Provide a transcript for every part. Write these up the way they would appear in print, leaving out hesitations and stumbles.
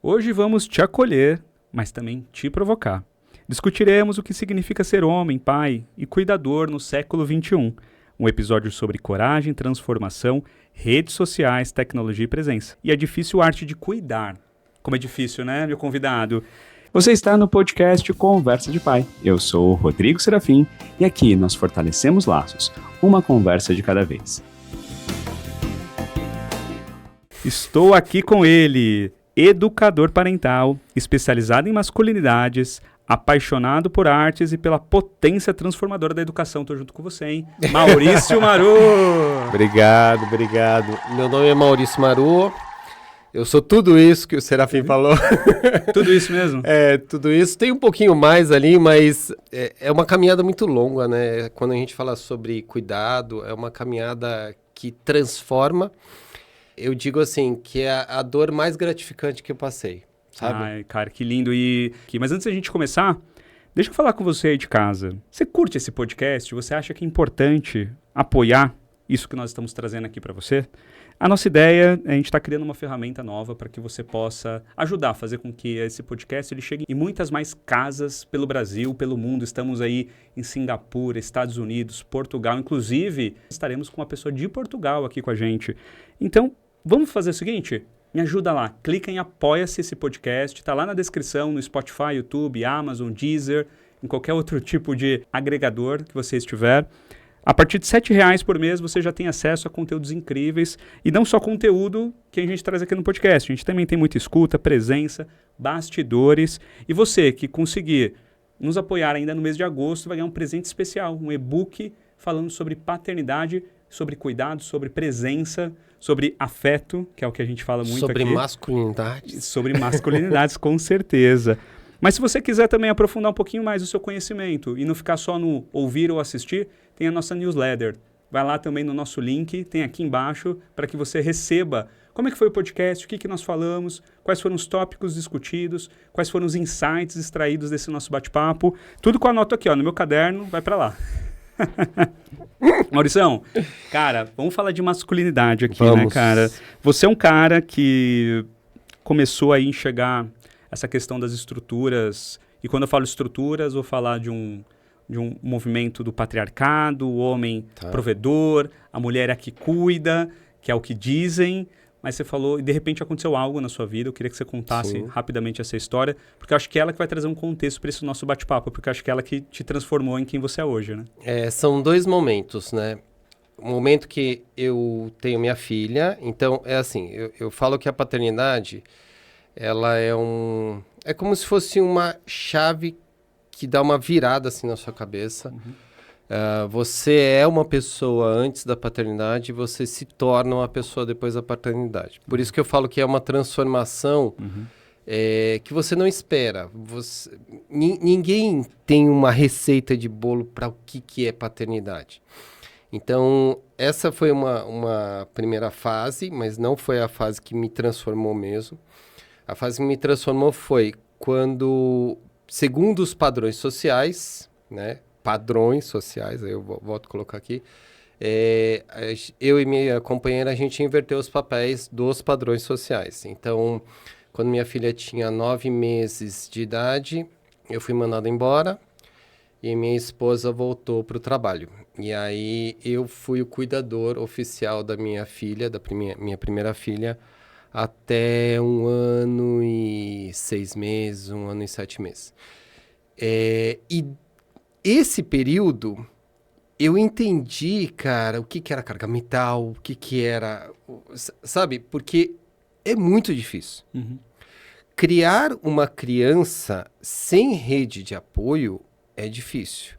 Hoje vamos te acolher, mas também te provocar. Discutiremos o que significa ser homem, pai e cuidador no século XXI. Um episódio sobre coragem, transformação, redes sociais, tecnologia e presença. E a difícil arte de cuidar. Como é difícil, né, meu convidado? Você está no podcast Conversa de Pai. Eu sou o Rodrigo Serafim e aqui nós fortalecemos laços, uma conversa de cada vez. Estou aqui com ele, educador parental, especializado em masculinidades, apaixonado por artes e pela potência transformadora da educação. Estou junto com você, hein? Maurício Maru! Obrigado. Meu nome é Maurício Maru. Eu sou tudo isso que o Serafim falou. Tudo isso mesmo? É, tudo isso. Tem um pouquinho mais ali, mas é uma caminhada muito longa, né? Quando a gente fala sobre cuidado, é uma caminhada que transforma. Eu digo assim, que é a dor mais gratificante que eu passei, sabe? Ai, cara, que lindo. Mas antes da gente começar, deixa eu falar com você aí de casa. Você curte esse podcast? Você acha que é importante apoiar isso que nós estamos trazendo aqui para você? A nossa ideia é a gente estar criando uma ferramenta nova para que você possa ajudar a fazer com que esse podcast ele chegue em muitas mais casas pelo Brasil, pelo mundo. Estamos aí em Singapura, Estados Unidos, Portugal. Inclusive, estaremos com uma pessoa de Portugal aqui com a gente. Então, vamos fazer o seguinte? Me ajuda lá. Clica em Apoia-se esse podcast. Está lá na descrição, no Spotify, YouTube, Amazon, Deezer, em qualquer outro tipo de agregador que você estiver. A partir de R$7 por mês, você já tem acesso a conteúdos incríveis. E não só conteúdo que a gente traz aqui no podcast. A gente também tem muita escuta, presença, bastidores. E você que conseguir nos apoiar ainda no mês de agosto, vai ganhar um presente especial. Um e-book falando sobre paternidade, sobre cuidado, sobre presença, sobre afeto, que é o que a gente fala muito sobre aqui. Sobre masculinidades, com certeza. Mas se você quiser também aprofundar um pouquinho mais o seu conhecimento e não ficar só no ouvir ou assistir, tem a nossa newsletter. Vai lá também no nosso link, tem aqui embaixo, para que você receba como é que foi o podcast, o que nós falamos, quais foram os tópicos discutidos, quais foram os insights extraídos desse nosso bate-papo. Tudo com a nota aqui, ó, no meu caderno, vai para lá. Maurição, cara, vamos falar de masculinidade aqui, né, cara? Você é um cara que começou a enxergar essa questão das estruturas, e quando eu falo estruturas, vou falar de um movimento do patriarcado, o homem provedor, a mulher é a que cuida, que é o que dizem, mas você falou, e de repente aconteceu algo na sua vida, eu queria que você contasse rapidamente essa história, porque eu acho que é ela que vai trazer um contexto para esse nosso bate-papo, porque eu acho que é ela que te transformou em quem você é hoje, né? São dois momentos, né? O momento que eu tenho minha filha, então é assim, eu falo que a paternidade, ela é como se fosse uma chave que dá uma virada assim na sua cabeça. Você é uma pessoa antes da paternidade e você se torna uma pessoa depois da paternidade. Por isso que eu falo que é uma transformação que você não espera. Ninguém tem uma receita de bolo para o que é paternidade. Então, essa foi uma primeira fase, mas não foi a fase que me transformou mesmo. A fase que me transformou foi quando, segundo os padrões sociais, né? Padrões sociais, aí eu volto a colocar aqui, eu e minha companheira, a gente inverteu os papéis dos padrões sociais. Então, quando minha filha tinha 9 meses de idade, eu fui mandado embora e minha esposa voltou para o trabalho. E aí eu fui o cuidador oficial da minha filha, minha primeira filha, até 1 ano e 6 meses, 1 ano e 7 meses. E esse período, eu entendi, cara, o que era carga mental, o que era... Sabe? Porque é muito difícil. Criar uma criança sem rede de apoio é difícil.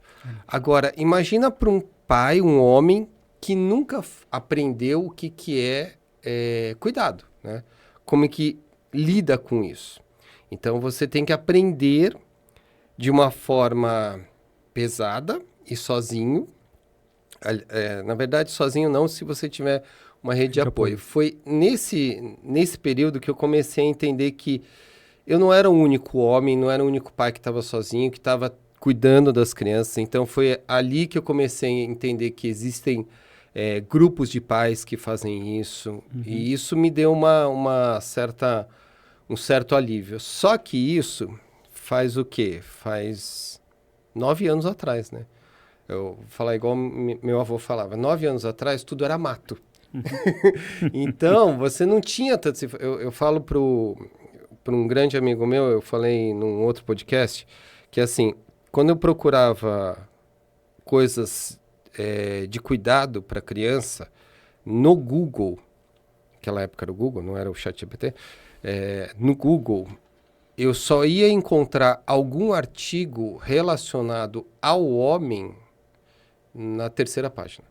Agora, imagina para um pai, um homem, que nunca aprendeu o que é cuidado, né? Como é que lida com isso? Então, você tem que aprender de uma forma pesada e sozinho. Na verdade, sozinho não, se você tiver uma rede de apoio. Foi nesse período que eu comecei a entender que eu não era o único homem, não era o único pai que estava sozinho, que estava cuidando das crianças. Então, foi ali que eu comecei a entender que existem grupos de pais que fazem isso. E isso me deu uma certa um certo alívio. Só que isso faz o quê? Faz 9 anos atrás, né? Eu vou falar igual meu avô falava. 9 anos atrás, tudo era mato. Então, você não tinha tanto... Eu falo para um grande amigo meu, eu falei num outro podcast, que assim, quando eu procurava coisas de cuidado para criança, no Google, naquela época era o Google, não era o ChatGPT, no Google, eu só ia encontrar algum artigo relacionado ao homem na terceira página.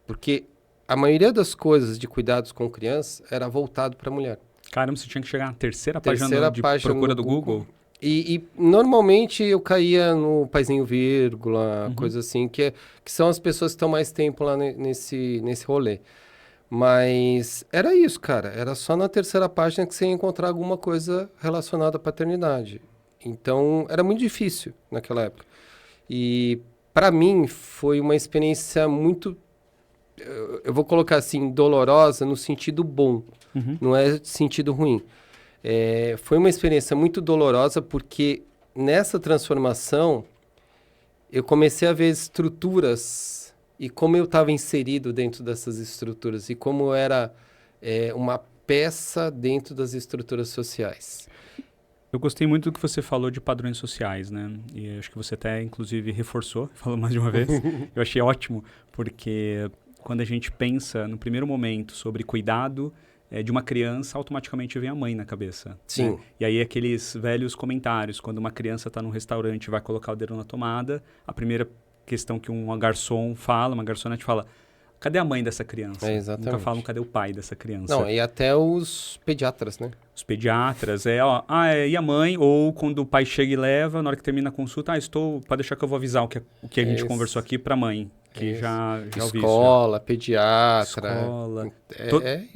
Porque a maioria das coisas de cuidados com crianças era voltado para a mulher. Caramba, você tinha que chegar na terceira página de procura do Google. E normalmente eu caía no Paizinho Vírgula, coisa assim, que são as pessoas que estão mais tempo lá nesse rolê. Mas era isso, cara. Era só na terceira página que você ia encontrar alguma coisa relacionada à paternidade. Então, era muito difícil naquela época. E, para mim, foi uma experiência muito... Eu vou colocar assim, dolorosa no sentido bom. Não é sentido ruim. Foi uma experiência muito dolorosa porque nessa transformação eu comecei a ver estruturas e como eu estava inserido dentro dessas estruturas e como era uma peça dentro das estruturas sociais. Eu gostei muito do que você falou de padrões sociais, né? E acho que você até, inclusive, reforçou, falou mais de uma vez. Eu achei ótimo, porque quando a gente pensa, no primeiro momento, sobre cuidado de uma criança, automaticamente vem a mãe na cabeça. Sim. Né? E aí aqueles velhos comentários, quando uma criança está num restaurante e vai colocar o dedo na tomada, a primeira questão que um garçom fala, uma garçonete fala, cadê a mãe dessa criança? Exatamente. Nunca falam cadê o pai dessa criança. Não, e até os pediatras, né? Os pediatras, e a mãe? Ou quando o pai chega e leva, na hora que termina a consulta, pode deixar que eu vou avisar o que a gente conversou aqui para a mãe, que já ouvi isso. Escola, pediatra. Escola.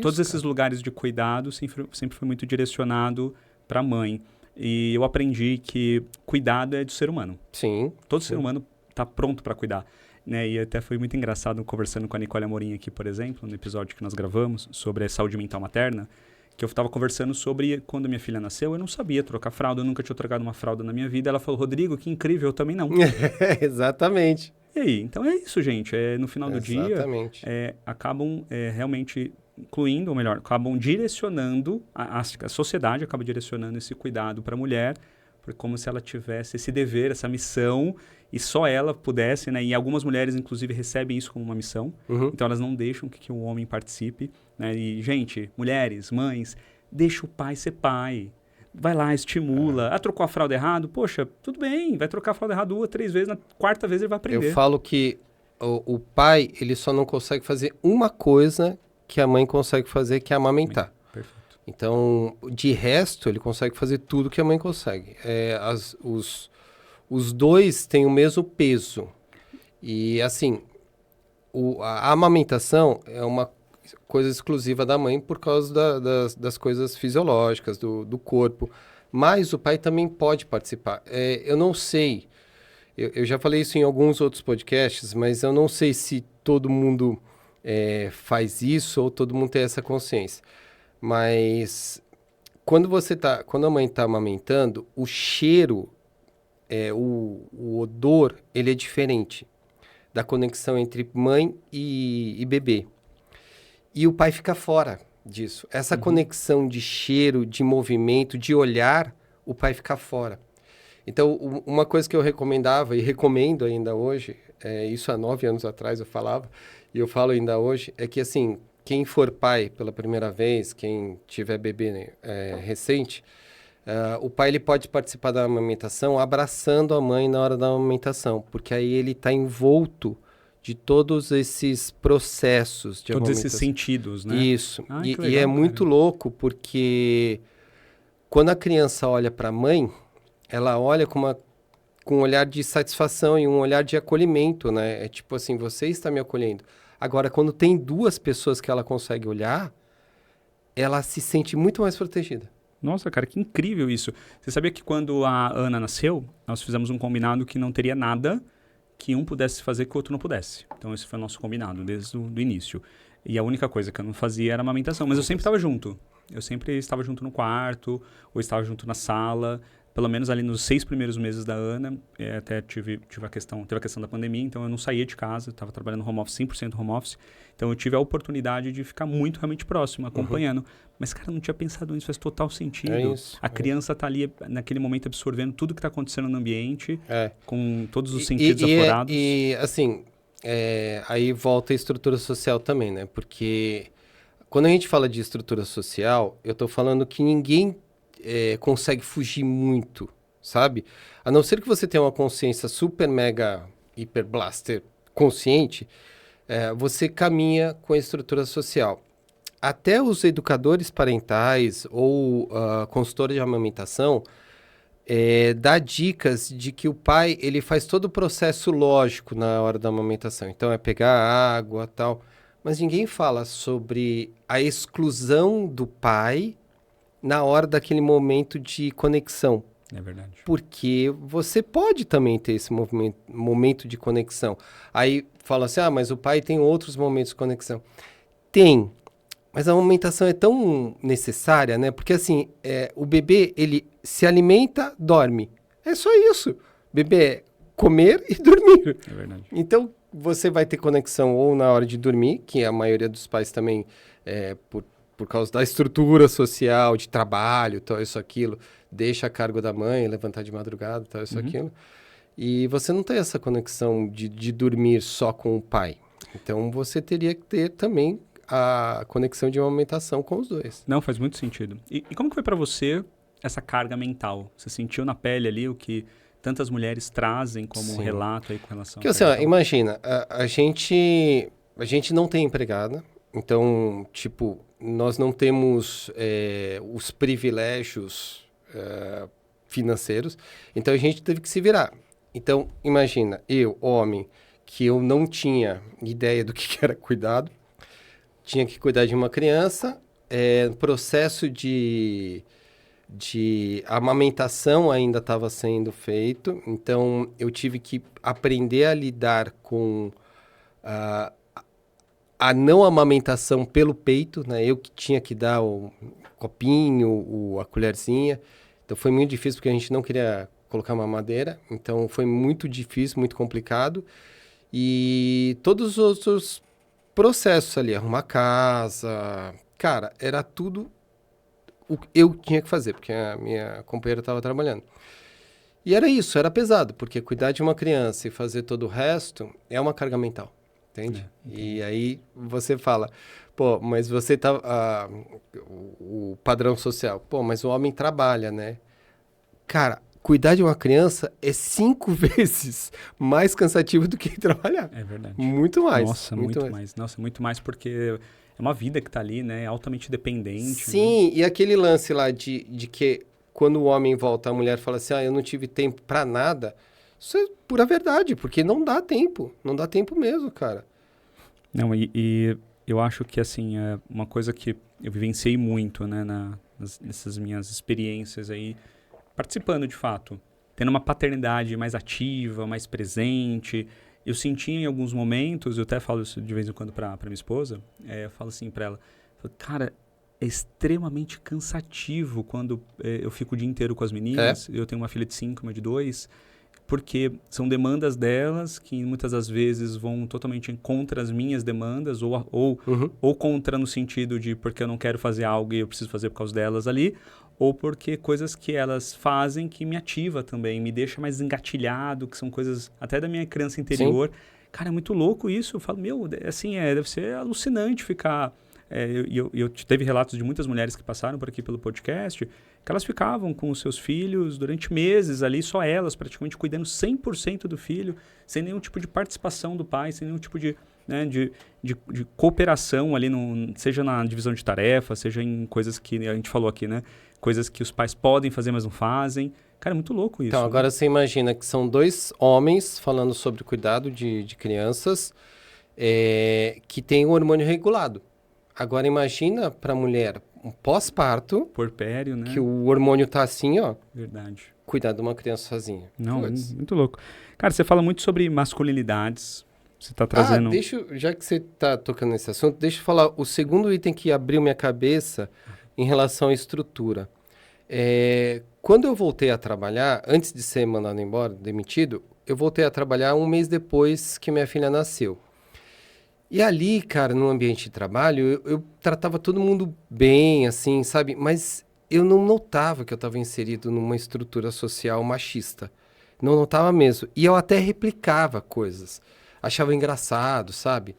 Todos esses lugares de cuidado sempre foi muito direcionado para a mãe. E eu aprendi que cuidado é do ser humano. Sim. Todo ser humano está pronto para cuidar. Né? E até foi muito engraçado conversando com a Nicole Amorim aqui, por exemplo, no episódio que nós gravamos sobre a saúde mental materna, que eu estava conversando sobre quando minha filha nasceu, eu não sabia trocar fralda, eu nunca tinha trocado uma fralda na minha vida. Ela falou, Rodrigo, que incrível, eu também não. Exatamente. E aí? Então é isso, gente. No final do dia, acabam realmente incluindo, ou melhor, acabam direcionando, a sociedade acaba direcionando esse cuidado para a mulher, como se ela tivesse esse dever, essa missão, e só ela pudesse, né? E algumas mulheres, inclusive, recebem isso como uma missão. Então, elas não deixam que o homem participe. Né? E, gente, mulheres, mães, deixa o pai ser pai. Vai lá, estimula. Trocou a fralda errado? Poxa, tudo bem. Vai trocar a fralda errado 2, 3 vezes. Na quarta vez ele vai aprender. Eu falo que o pai, ele só não consegue fazer uma coisa que a mãe consegue fazer, que é amamentar. Perfeito. Então, de resto, ele consegue fazer tudo que a mãe consegue. Os dois têm o mesmo peso. E, assim, a amamentação é uma coisa exclusiva da mãe por causa das coisas fisiológicas, do corpo. Mas o pai também pode participar. Eu não sei, eu já falei isso em alguns outros podcasts, mas eu não sei se todo mundo faz isso ou todo mundo tem essa consciência. Mas quando a mãe está amamentando, o cheiro, o odor, ele é diferente da conexão entre mãe e bebê. E o pai fica fora disso. Essa conexão de cheiro, de movimento, de olhar, o pai fica fora. Então, uma coisa que eu recomendava e recomendo ainda hoje, isso há 9 anos atrás eu falava, e eu falo ainda hoje, é que assim, quem for pai pela primeira vez, quem tiver bebê recente, o pai ele pode participar da amamentação abraçando a mãe na hora da amamentação, porque aí ele está envolto de todos esses processos de todos esses sentidos, né? Isso. Que legal, e é muito louco porque quando a criança olha para a mãe, ela olha com um olhar de satisfação e um olhar de acolhimento, né? É tipo assim, você está me acolhendo. Agora, quando tem 2 pessoas que ela consegue olhar, ela se sente muito mais protegida. Nossa, cara, que incrível isso. Você sabia que quando a Ana nasceu, nós fizemos um combinado que não teria nada que um pudesse fazer que o outro não pudesse. Então, esse foi o nosso combinado desde o início. E a única coisa que eu não fazia era amamentação, mas eu sempre estava junto. eu sempre estava junto no quarto, ou estava junto na sala, pelo menos ali nos 6 primeiros meses da Ana, até teve a questão da pandemia, então eu não saía de casa, estava trabalhando home office, 100% home office, então eu tive a oportunidade de ficar muito realmente próximo, acompanhando. Mas, cara, eu não tinha pensado nisso, faz total sentido. A criança tá ali, naquele momento, absorvendo tudo que está acontecendo no ambiente, com todos os sentidos aflorados. Assim, aí volta a estrutura social também, né? Porque quando a gente fala de estrutura social, eu tô falando que ninguém consegue fugir muito, sabe? A não ser que você tenha uma consciência super, mega, hiper blaster consciente, você caminha com a estrutura social. Até os educadores parentais ou consultores de amamentação dá dicas de que o pai ele faz todo o processo lógico na hora da amamentação. Então, pegar água e tal. Mas ninguém fala sobre a exclusão do pai na hora daquele momento de conexão. É verdade. Porque você pode também ter esse momento de conexão. Aí fala assim, mas o pai tem outros momentos de conexão. Tem, mas a amamentação é tão necessária, né? Porque assim, o bebê, ele se alimenta, dorme. É só isso. Bebê é comer e dormir. É verdade. Então, você vai ter conexão ou na hora de dormir, que a maioria dos pais também, por causa da estrutura social, de trabalho, tal, isso, aquilo, deixa a cargo da mãe, levantar de madrugada, tal, isso, aquilo. E você não tem essa conexão de dormir só com o pai. Então, você teria que ter também a conexão de amamentação com os dois. Não, faz muito sentido. E como que foi para você essa carga mental? Você sentiu na pele ali o que tantas mulheres trazem como relato aí com relação Porque assim, imagina, a gente não tem empregada, então, tipo, nós não temos os privilégios financeiros, então a gente teve que se virar. Então, imagina, eu, homem, que eu não tinha ideia do que era cuidado, tinha que cuidar de uma criança, processo de amamentação ainda estava sendo feito, então eu tive que aprender a lidar com a não amamentação pelo peito, né? Eu que tinha que dar o copinho, a colherzinha, então foi muito difícil porque a gente não queria colocar mamadeira, então foi muito difícil, muito complicado, e todos os outros processos ali, arrumar casa, cara, era tudo o que eu tinha que fazer, porque a minha companheira estava trabalhando. E era isso, era pesado, porque cuidar de uma criança e fazer todo o resto é uma carga mental, entende? E aí você fala, mas você tá... o padrão social, mas o homem trabalha, né? Cara, cuidar de uma criança é 5 vezes mais cansativo do que trabalhar. É verdade. Muito mais. Nossa, muito mais. Nossa, muito mais porque é uma vida que tá ali, né? É altamente dependente. Sim, né? E aquele lance lá de que quando o homem volta, a mulher fala assim, eu não tive tempo pra nada. Isso é pura verdade, porque não dá tempo. Não dá tempo mesmo, cara. Não, e eu acho que, assim, é uma coisa que eu vivenciei muito, né? Nessas minhas experiências aí, participando de fato, tendo uma paternidade mais ativa, mais presente. Eu senti em alguns momentos, eu até falo isso de vez em quando para minha esposa, eu falo assim para ela, cara, é extremamente cansativo quando eu fico o dia inteiro com as meninas, eu tenho uma filha de 5, uma de 2, porque são demandas delas que muitas das vezes vão totalmente contra as minhas demandas, ou contra no sentido de porque eu não quero fazer algo e eu preciso fazer por causa delas ali, ou porque coisas que elas fazem que me ativa também, me deixa mais engatilhado, que são coisas até da minha criança interior. Sim. Cara, é muito louco isso. Eu falo, assim, deve ser alucinante ficar... Eu teve relatos de muitas mulheres que passaram por aqui pelo podcast, que elas ficavam com os seus filhos durante meses ali, só elas, praticamente cuidando 100% do filho, sem nenhum tipo de participação do pai, sem nenhum tipo de cooperação ali, seja na divisão de tarefas, seja em coisas que a gente falou aqui, né? Coisas que os pais podem fazer, mas não fazem. Cara, é muito louco isso. Então, agora você imagina que são 2 homens falando sobre cuidado de crianças que têm o hormônio regulado. Agora imagina para a mulher um pós-parto, porpério, né? Que o hormônio tá assim, ó. Verdade. Cuidar de uma criança sozinha. Não, muito louco. Cara, você fala muito sobre masculinidades. Você tá trazendo... já que você tá tocando nesse assunto, deixa eu falar. O segundo item que abriu minha cabeça em relação à estrutura. Quando eu voltei a trabalhar, antes de ser mandado embora, demitido, eu voltei a trabalhar um mês depois que minha filha nasceu. E ali, cara, no ambiente de trabalho, eu tratava todo mundo bem, assim, sabe? Mas eu não notava que eu estava inserido numa estrutura social machista. Não notava mesmo. E eu até replicava coisas. Achava engraçado, sabe?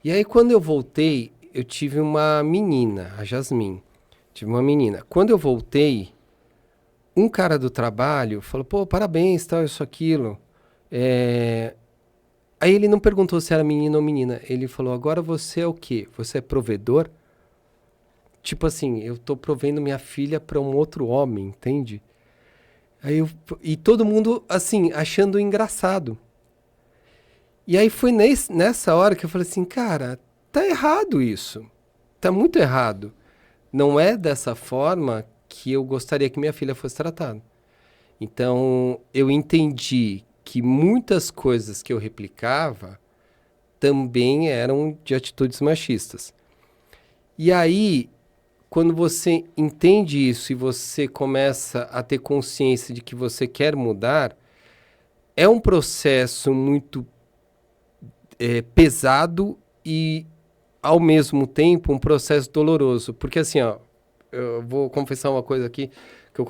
E aí, quando eu voltei, eu tive uma menina, a Jasmine. Tive uma menina. Quando eu voltei, um cara do trabalho falou, pô, parabéns, tal, isso, aquilo. Aí ele não perguntou se era menino ou menina. Ele falou, agora você é o quê? Você é provedor? Tipo assim, eu tô provendo minha filha para um outro homem, entende? E todo mundo, assim, achando engraçado. E aí foi nessa hora que eu falei assim, cara, tá errado isso. Tá muito errado. Não é dessa forma que eu gostaria que minha filha fosse tratada. Então, eu entendi que muitas coisas que eu replicava também eram de atitudes machistas. E aí, quando você entende isso e você começa a ter consciência de que você quer mudar, é um processo muito pesado e, ao mesmo tempo, um processo doloroso. Porque assim, ó, eu vou confessar uma coisa aqui, que eu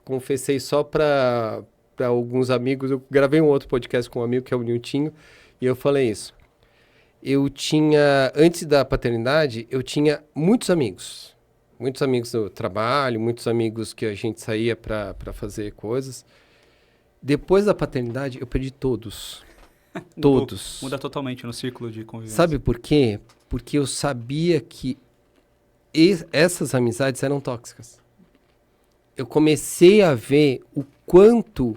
confessei só para alguns amigos. Eu gravei um outro podcast com um amigo, que é o Niltinho, e eu falei isso. Eu tinha, antes da paternidade, eu tinha muitos amigos. Muitos amigos do trabalho, muitos amigos que a gente saía para fazer coisas. Depois da paternidade, eu perdi todos. Todos. Muda totalmente no ciclo de convivência. Sabe por quê? Porque eu sabia que essas amizades eram tóxicas. Eu comecei a ver o quanto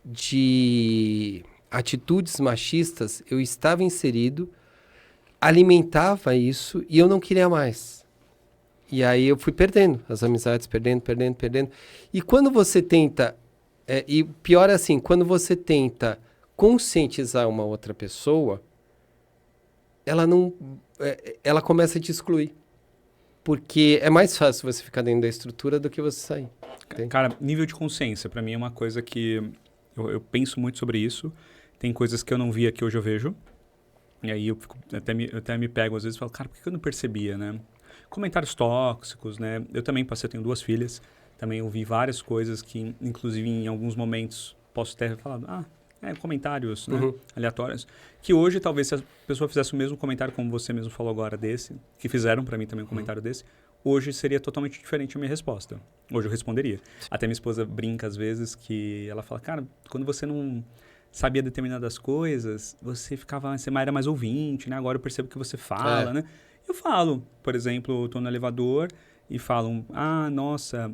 de atitudes machistas eu estava inserido, alimentava isso e eu não queria mais. E aí eu fui perdendo as amizades, perdendo. E quando você tenta, e pior é assim, quando você tenta conscientizar uma outra pessoa, ela começa a te excluir. Porque é mais fácil você ficar dentro da estrutura do que você sair. Entende? Cara, nível de consciência, pra mim é uma coisa que eu penso muito sobre isso. Tem coisas que eu não via que hoje eu vejo. E aí eu até me pego às vezes e falo, cara, por que eu não percebia, né? Comentários tóxicos, né? Eu também tenho 2 filhas. Também ouvi várias coisas que, inclusive, em alguns momentos, posso ter falado, comentários, né, aleatórios, que hoje talvez se a pessoa fizesse o mesmo comentário como você mesmo falou agora desse, que fizeram para mim também um comentário desse, hoje seria totalmente diferente a minha resposta. Hoje eu responderia. Até minha esposa brinca às vezes que ela fala, cara, quando você não sabia determinadas coisas, você era mais ouvinte, né? Agora eu percebo que você fala, né? Eu falo, por exemplo, eu tô no elevador e falam, nossa,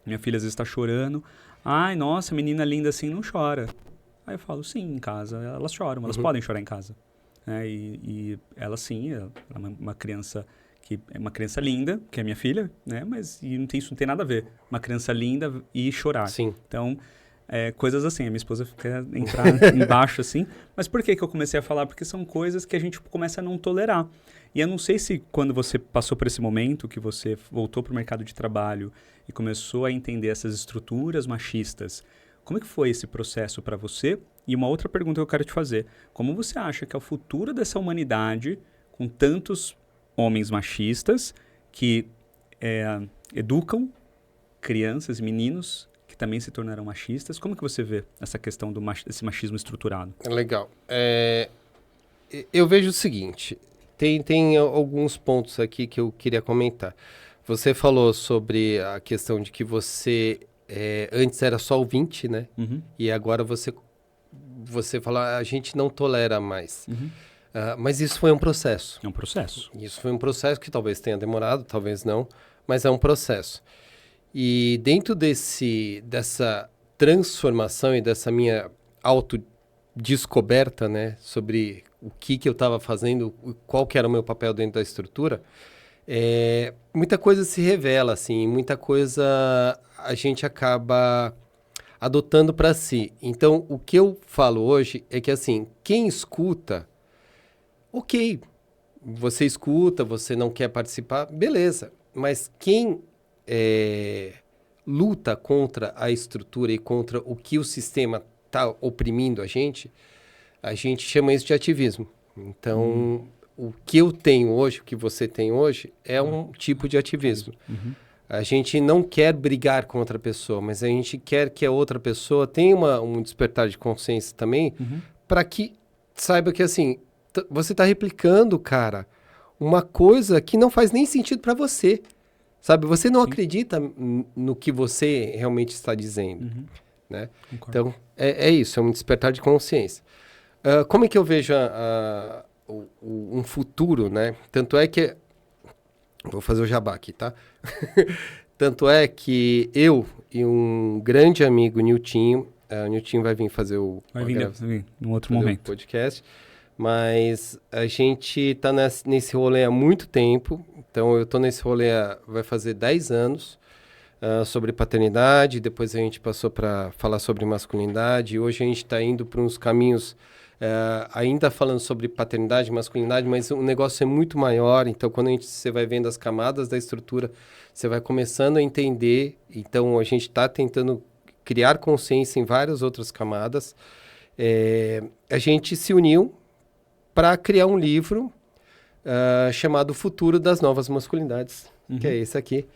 minha filha às vezes está chorando. Ai, nossa, menina linda assim não chora. Aí eu falo, sim, em casa elas choram, elas podem chorar em casa. E ela sim, ela é uma criança que é uma criança linda, que é minha filha, né? Mas isso não tem nada a ver. Uma criança linda e chorar. Sim. Então, coisas assim, a minha esposa quer entrar embaixo assim. Mas por que eu comecei a falar? Porque são coisas que a gente começa a não tolerar. E eu não sei se quando você passou por esse momento, que você voltou para o mercado de trabalho e começou a entender essas estruturas machistas, como é que foi esse processo para você? E uma outra pergunta que eu quero te fazer, como você acha que é o futuro dessa humanidade com tantos homens machistas que educam crianças e meninos que também se tornaram machistas? Como que você vê essa questão desse machismo estruturado? Legal. Eu vejo o seguinte, tem alguns pontos aqui que eu queria comentar. Você falou sobre a questão de que você antes era só ouvinte, né? E agora você fala, a gente não tolera mais. Mas isso foi um processo. É um processo. Isso foi um processo que talvez tenha demorado, talvez não, mas é um processo. E dentro dessa transformação e dessa minha autodescoberta, né, sobre o que eu estava fazendo, qual que era o meu papel dentro da estrutura, muita coisa se revela, assim, muita coisa a gente acaba adotando para si. Então, o que eu falo hoje é que, assim, quem escuta, ok, você escuta, você não quer participar, beleza. Mas quem luta contra a estrutura e contra o que o sistema está oprimindo a gente chama isso de ativismo. Então, o que eu tenho hoje, o que você tem hoje, é um tipo de ativismo. A gente não quer brigar com outra pessoa, mas a gente quer que a outra pessoa tenha um despertar de consciência também, para que saiba que, assim, você está replicando, cara, uma coisa que não faz nem sentido para você. Sabe? Você não acredita no que você realmente está dizendo. Né? Então, é isso, é um despertar de consciência. Como é que eu vejo um futuro, né? Tanto é que... Vou fazer o jabá aqui, tá? Tanto é que eu e um grande amigo, Niltinho, o Niltinho vai vir fazer vai vir num outro momento. Podcast, mas a gente está nesse rolê há muito tempo. Então, eu estou nesse rolê vai fazer 10 anos sobre paternidade, depois a gente passou para falar sobre masculinidade, e hoje a gente está indo para uns caminhos ainda falando sobre paternidade e masculinidade, mas o negócio é muito maior. Então, quando você vai vendo as camadas da estrutura, você vai começando a entender. Então, a gente está tentando criar consciência em várias outras camadas. A gente se uniu para criar um livro chamado Futuro das Novas Masculinidades, que é esse aqui.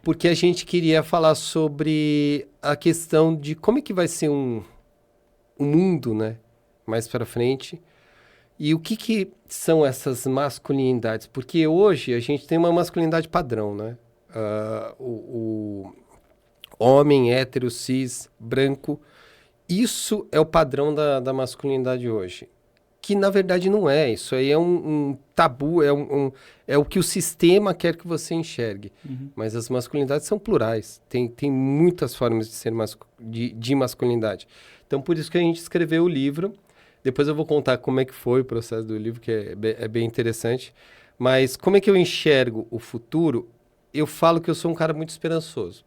Porque a gente queria falar sobre a questão de como é que vai ser um mundo, né, mais para frente, e o que são essas masculinidades. Porque hoje a gente tem uma masculinidade padrão, né? O homem hétero, cis, branco, isso é o padrão da masculinidade hoje. Que, na verdade, não é. Isso aí é um tabu, é o que o sistema quer que você enxergue. Mas as masculinidades são plurais. Tem muitas formas de ser de masculinidade. Então, por isso que a gente escreveu o livro. Depois eu vou contar como é que foi o processo do livro, que é bem interessante. Mas como é que eu enxergo o futuro? Eu falo que eu sou um cara muito esperançoso.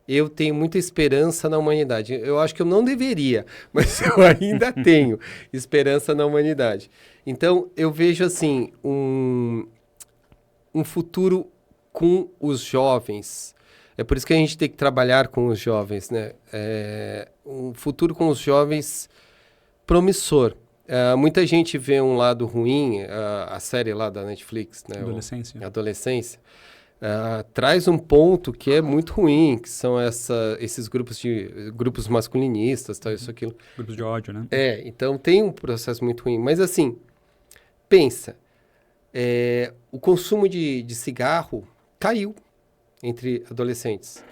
Eu tenho muita esperança na humanidade. Eu acho que eu não deveria, mas eu ainda tenho esperança na humanidade. Então, eu vejo, assim, um futuro com os jovens. É por isso que a gente tem que trabalhar com os jovens, né? Um futuro com os jovens promissor. Muita gente vê um lado ruim, a série lá da Netflix, né? Adolescência. Traz um ponto que é muito ruim, que são esses grupos masculinistas, tal, isso, aquilo. Grupos de ódio, né? Então tem um processo muito ruim. Mas assim, pensa, o consumo de cigarro caiu entre adolescentes.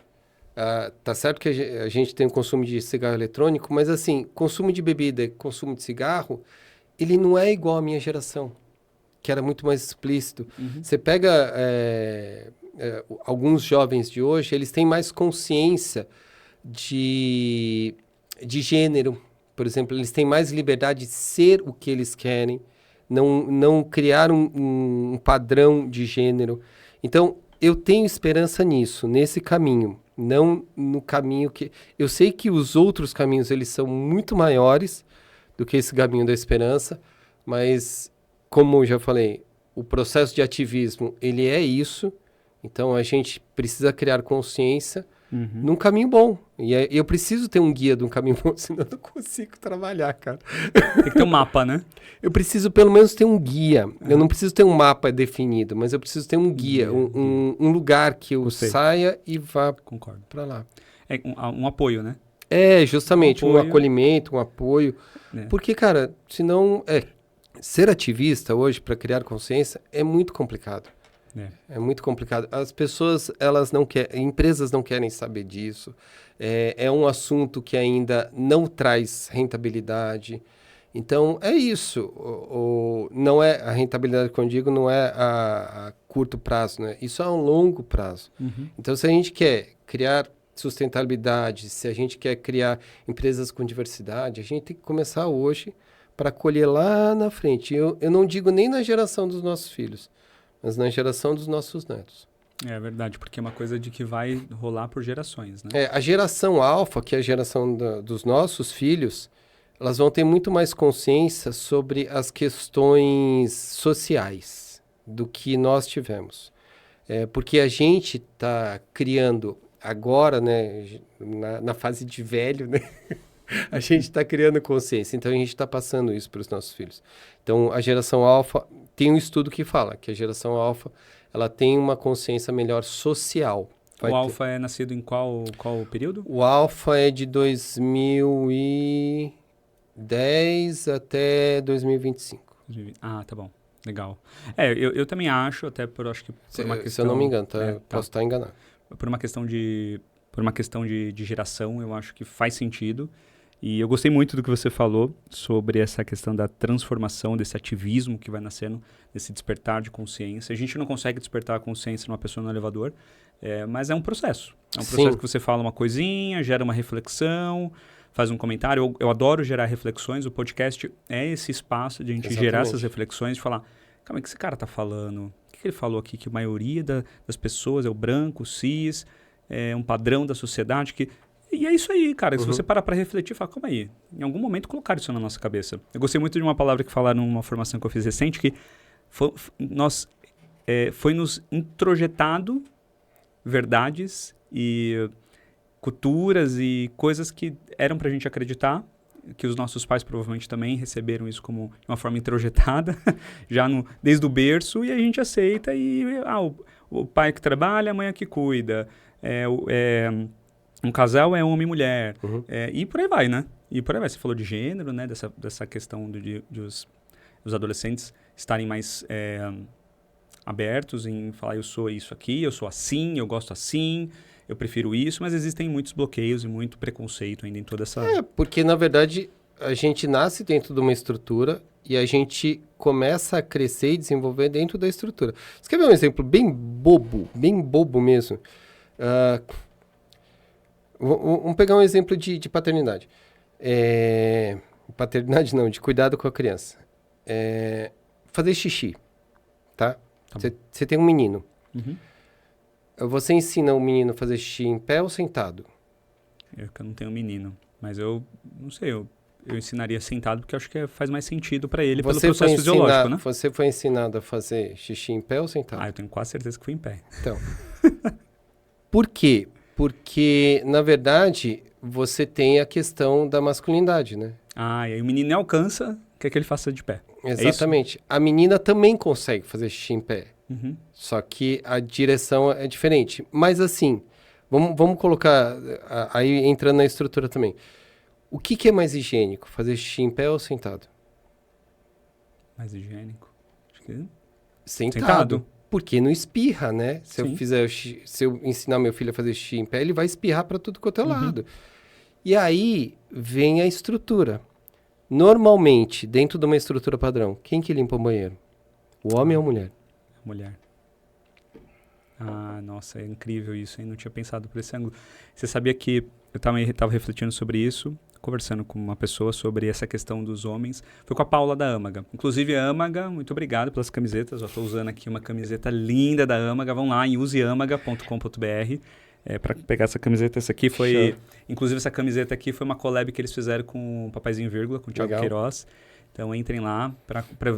Tá certo que a gente tem o consumo de cigarro eletrônico, mas assim, consumo de bebida e consumo de cigarro, ele não é igual à minha geração, que era muito mais explícito. Você pega alguns jovens de hoje, eles têm mais consciência de gênero, por exemplo. Eles têm mais liberdade de ser o que eles querem, não criar um padrão de gênero. Então, eu tenho esperança nisso, nesse caminho, não no caminho que... Eu sei que os outros caminhos, eles são muito maiores do que esse caminho da esperança, mas, como eu já falei, o processo de ativismo, ele é isso. Então, a gente precisa criar consciência num caminho bom. E eu preciso ter um guia de um caminho bom, senão eu não consigo trabalhar, cara. Tem que ter um mapa, né? Eu preciso pelo menos ter um guia. Eu não preciso ter um mapa definido, mas eu preciso ter um guia, um lugar que eu saia e vá para lá. Um apoio, né? Justamente, um acolhimento, um apoio. Porque, cara, senão... ser ativista hoje para criar consciência é muito complicado. É muito complicado. As pessoas, elas não querem, empresas não querem saber disso. É um assunto que ainda não traz rentabilidade. Então, é isso. Não é a rentabilidade que eu digo, não é a curto prazo, né? Isso é a um longo prazo. Então, se a gente quer criar sustentabilidade, se a gente quer criar empresas com diversidade, a gente tem que começar hoje para colher lá na frente. Eu não digo nem na geração dos nossos filhos, mas na geração dos nossos netos. É verdade, porque é uma coisa de que vai rolar por gerações, né? A geração alfa, que é a geração dos nossos filhos, elas vão ter muito mais consciência sobre as questões sociais do que nós tivemos. Porque a gente está criando agora, né, na fase de velho, né? A gente está criando consciência, então a gente está passando isso para os nossos filhos. Então, a geração alfa, tem um estudo que fala que a geração alfa, ela tem uma consciência melhor social. O alfa é nascido em qual período? O alfa é de 2010 até 2025. Ah, tá bom. Legal. Eu também acho, até acho que por uma questão... Se eu não me engano, posso estar enganado. Por uma questão de geração, eu acho que faz sentido. E eu gostei muito do que você falou sobre essa questão da transformação, desse ativismo que vai nascendo, desse despertar de consciência. A gente não consegue despertar a consciência numa pessoa no elevador, mas é um processo. É um processo que você fala uma coisinha, gera uma reflexão, faz um comentário. Eu adoro gerar reflexões. O podcast é esse espaço de a gente gerar essas reflexões, de falar, calma, o que esse cara está falando? O que ele falou aqui? Que a maioria das pessoas é o branco, o cis, é um padrão da sociedade que... E é isso aí, cara. Se você parar para refletir, fala, calma aí. Em algum momento colocaram isso na nossa cabeça. Eu gostei muito de uma palavra que falaram numa formação que eu fiz recente, que foi nos introjetado verdades e culturas e coisas que eram pra gente acreditar, que os nossos pais provavelmente também receberam isso como uma forma introjetada, já desde o berço, e a gente aceita o pai que trabalha, a mãe é que cuida, um casal é homem e mulher, e por aí vai, né? E por aí vai. Você falou de gênero, né? Dessa questão de os adolescentes estarem mais abertos em falar, eu sou isso aqui, eu sou assim, eu gosto assim, eu prefiro isso, mas existem muitos bloqueios e muito preconceito ainda em toda essa... Porque na verdade a gente nasce dentro de uma estrutura e a gente começa a crescer e desenvolver dentro da estrutura. Você quer ver um exemplo bem bobo mesmo? Vamos pegar um exemplo de paternidade. Paternidade não, de cuidado com a criança. Fazer xixi, tá? Você tem um menino. Você ensina o menino a fazer xixi em pé ou sentado? Eu não tenho menino, mas eu não sei, eu ensinaria sentado porque eu acho que faz mais sentido para ele pelo processo fisiológico, né? Você foi ensinado a fazer xixi em pé ou sentado? Eu tenho quase certeza que fui em pé. Então, por quê? Porque, na verdade, você tem a questão da masculinidade, né? E aí o menino alcança, quer que ele faça de pé. Exatamente. A menina também consegue fazer xixi em pé. Só que a direção é diferente. Mas assim, vamos colocar, aí entrando na estrutura também. O que é mais higiênico? Fazer xixi em pé ou sentado? Mais higiênico? Acho que... Sentado. Porque não espirra, né? Se eu ensinar meu filho a fazer xixi em pé, ele vai espirrar para tudo quanto é lado. E aí vem a estrutura. Normalmente, dentro de uma estrutura padrão, quem que limpa o banheiro? O homem ou a mulher? Mulher. Nossa, é incrível isso, hein? Não tinha pensado por esse ângulo. Você sabia que eu estava refletindo sobre isso, conversando com uma pessoa sobre essa questão dos homens. Foi com a Paula da Âmaga. Inclusive, a Âmaga, muito obrigado pelas camisetas. Estou usando aqui uma camiseta linda da Âmaga. Vão lá em useamaga.com.br para pegar essa camiseta. Essa aqui foi... Show. Inclusive, essa camiseta aqui foi uma collab que eles fizeram com o Papaizinho Vírgula, com o Thiago Queiroz. Então, entrem lá,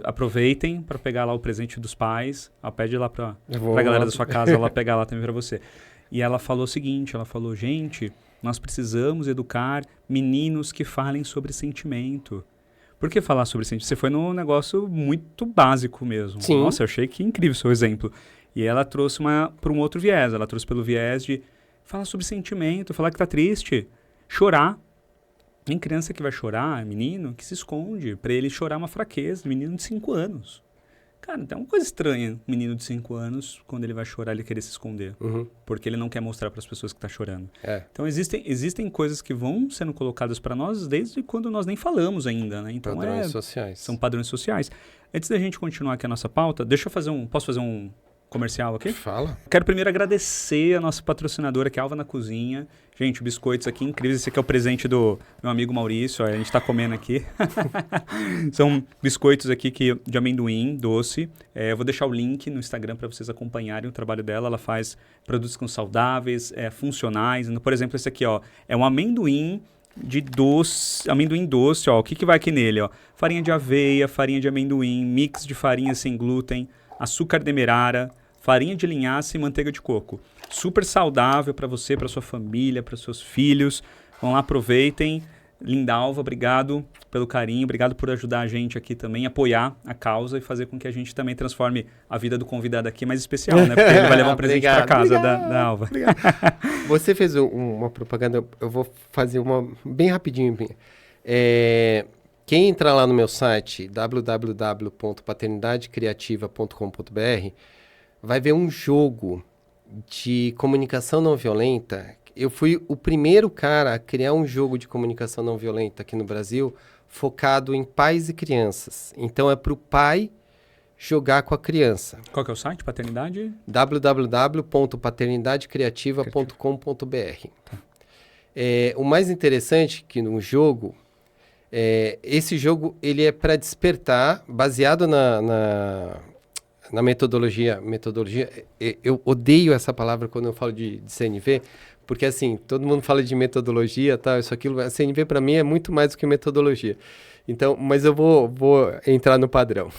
aproveitem para pegar lá o presente dos pais. Pede lá para a galera da sua casa lá pegar lá também para você. E ela falou o seguinte, gente, nós precisamos educar meninos que falem sobre sentimento. Por que falar sobre sentimento? Você foi num negócio muito básico mesmo. Sim. Nossa, eu achei que incrível o seu exemplo. E ela trouxe para um outro viés. Ela trouxe pelo viés de falar sobre sentimento, falar que tá triste, chorar. Tem criança que vai chorar, menino, que se esconde. Para ele chorar uma fraqueza, menino de 5 anos. Cara, então é uma coisa estranha, um menino de 5 anos, quando ele vai chorar, ele querer se esconder. Porque ele não quer mostrar para as pessoas que está chorando. Então, existem coisas que vão sendo colocadas para nós desde quando nós nem falamos ainda, né? Então, padrões sociais. São padrões sociais. Antes da gente continuar aqui a nossa pauta, deixa eu posso fazer um comercial aqui? Fala. Quero primeiro agradecer a nossa patrocinadora, que é a Alva na Cozinha. Gente, biscoitos aqui incríveis. Esse aqui é o presente do meu amigo Maurício. A gente está comendo aqui. São biscoitos aqui de amendoim doce. Eu vou deixar o link no Instagram para vocês acompanharem o trabalho dela. Ela faz produtos funcionais. Por exemplo, esse aqui, é um amendoim amendoim doce, O que vai aqui nele, Farinha de aveia, farinha de amendoim, mix de farinha sem glúten, açúcar demerara, farinha de linhaça e manteiga de coco. Super saudável para você, para sua família, para seus filhos. Vão lá, aproveitem. Lindalva, obrigado pelo carinho, obrigado por ajudar a gente aqui também, apoiar a causa e fazer com que a gente também transforme a vida do convidado aqui mais especial, né? Porque ele vai levar um presente para casa da Alva. Obrigado. Você fez uma propaganda, eu vou fazer uma bem rapidinho. Quem entrar lá no meu site, www.paternidadecreativa.com.br, vai ver um jogo de comunicação não violenta. Eu fui o primeiro cara a criar um jogo de comunicação não violenta aqui no Brasil, focado em pais e crianças. Então é para o pai jogar com a criança. Qual que é o site? Paternidade? www.paternidadecreativa.com.br. Tá. O mais interessante é que no jogo, esse jogo ele é para despertar, baseado na metodologia. Eu odeio essa palavra quando eu falo de CNV, porque assim, todo mundo fala de metodologia, tal, isso, aquilo. A CNV para mim é muito mais do que metodologia. Então, mas eu vou entrar no padrão.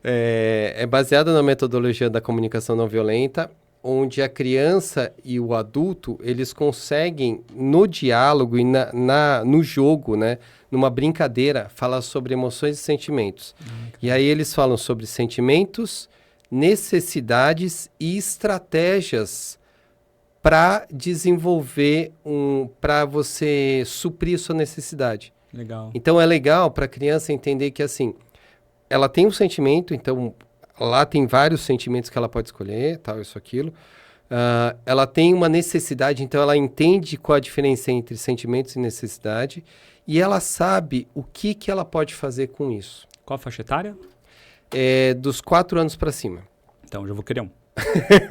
É baseado na metodologia da comunicação não violenta, onde a criança e o adulto, eles conseguem, no diálogo e no jogo, né, numa brincadeira, falar sobre emoções e sentimentos. E aí eles falam sobre sentimentos, necessidades e estratégias para desenvolver para você suprir sua necessidade. Legal. Então é legal para a criança entender que assim, ela tem um sentimento, então lá tem vários sentimentos que ela pode escolher, tal, isso, aquilo. Ela tem uma necessidade, então ela entende qual a diferença entre sentimentos e necessidade e ela sabe o que ela pode fazer com isso. Qual a faixa etária? Dos 4 anos para cima. Então, já vou querer um.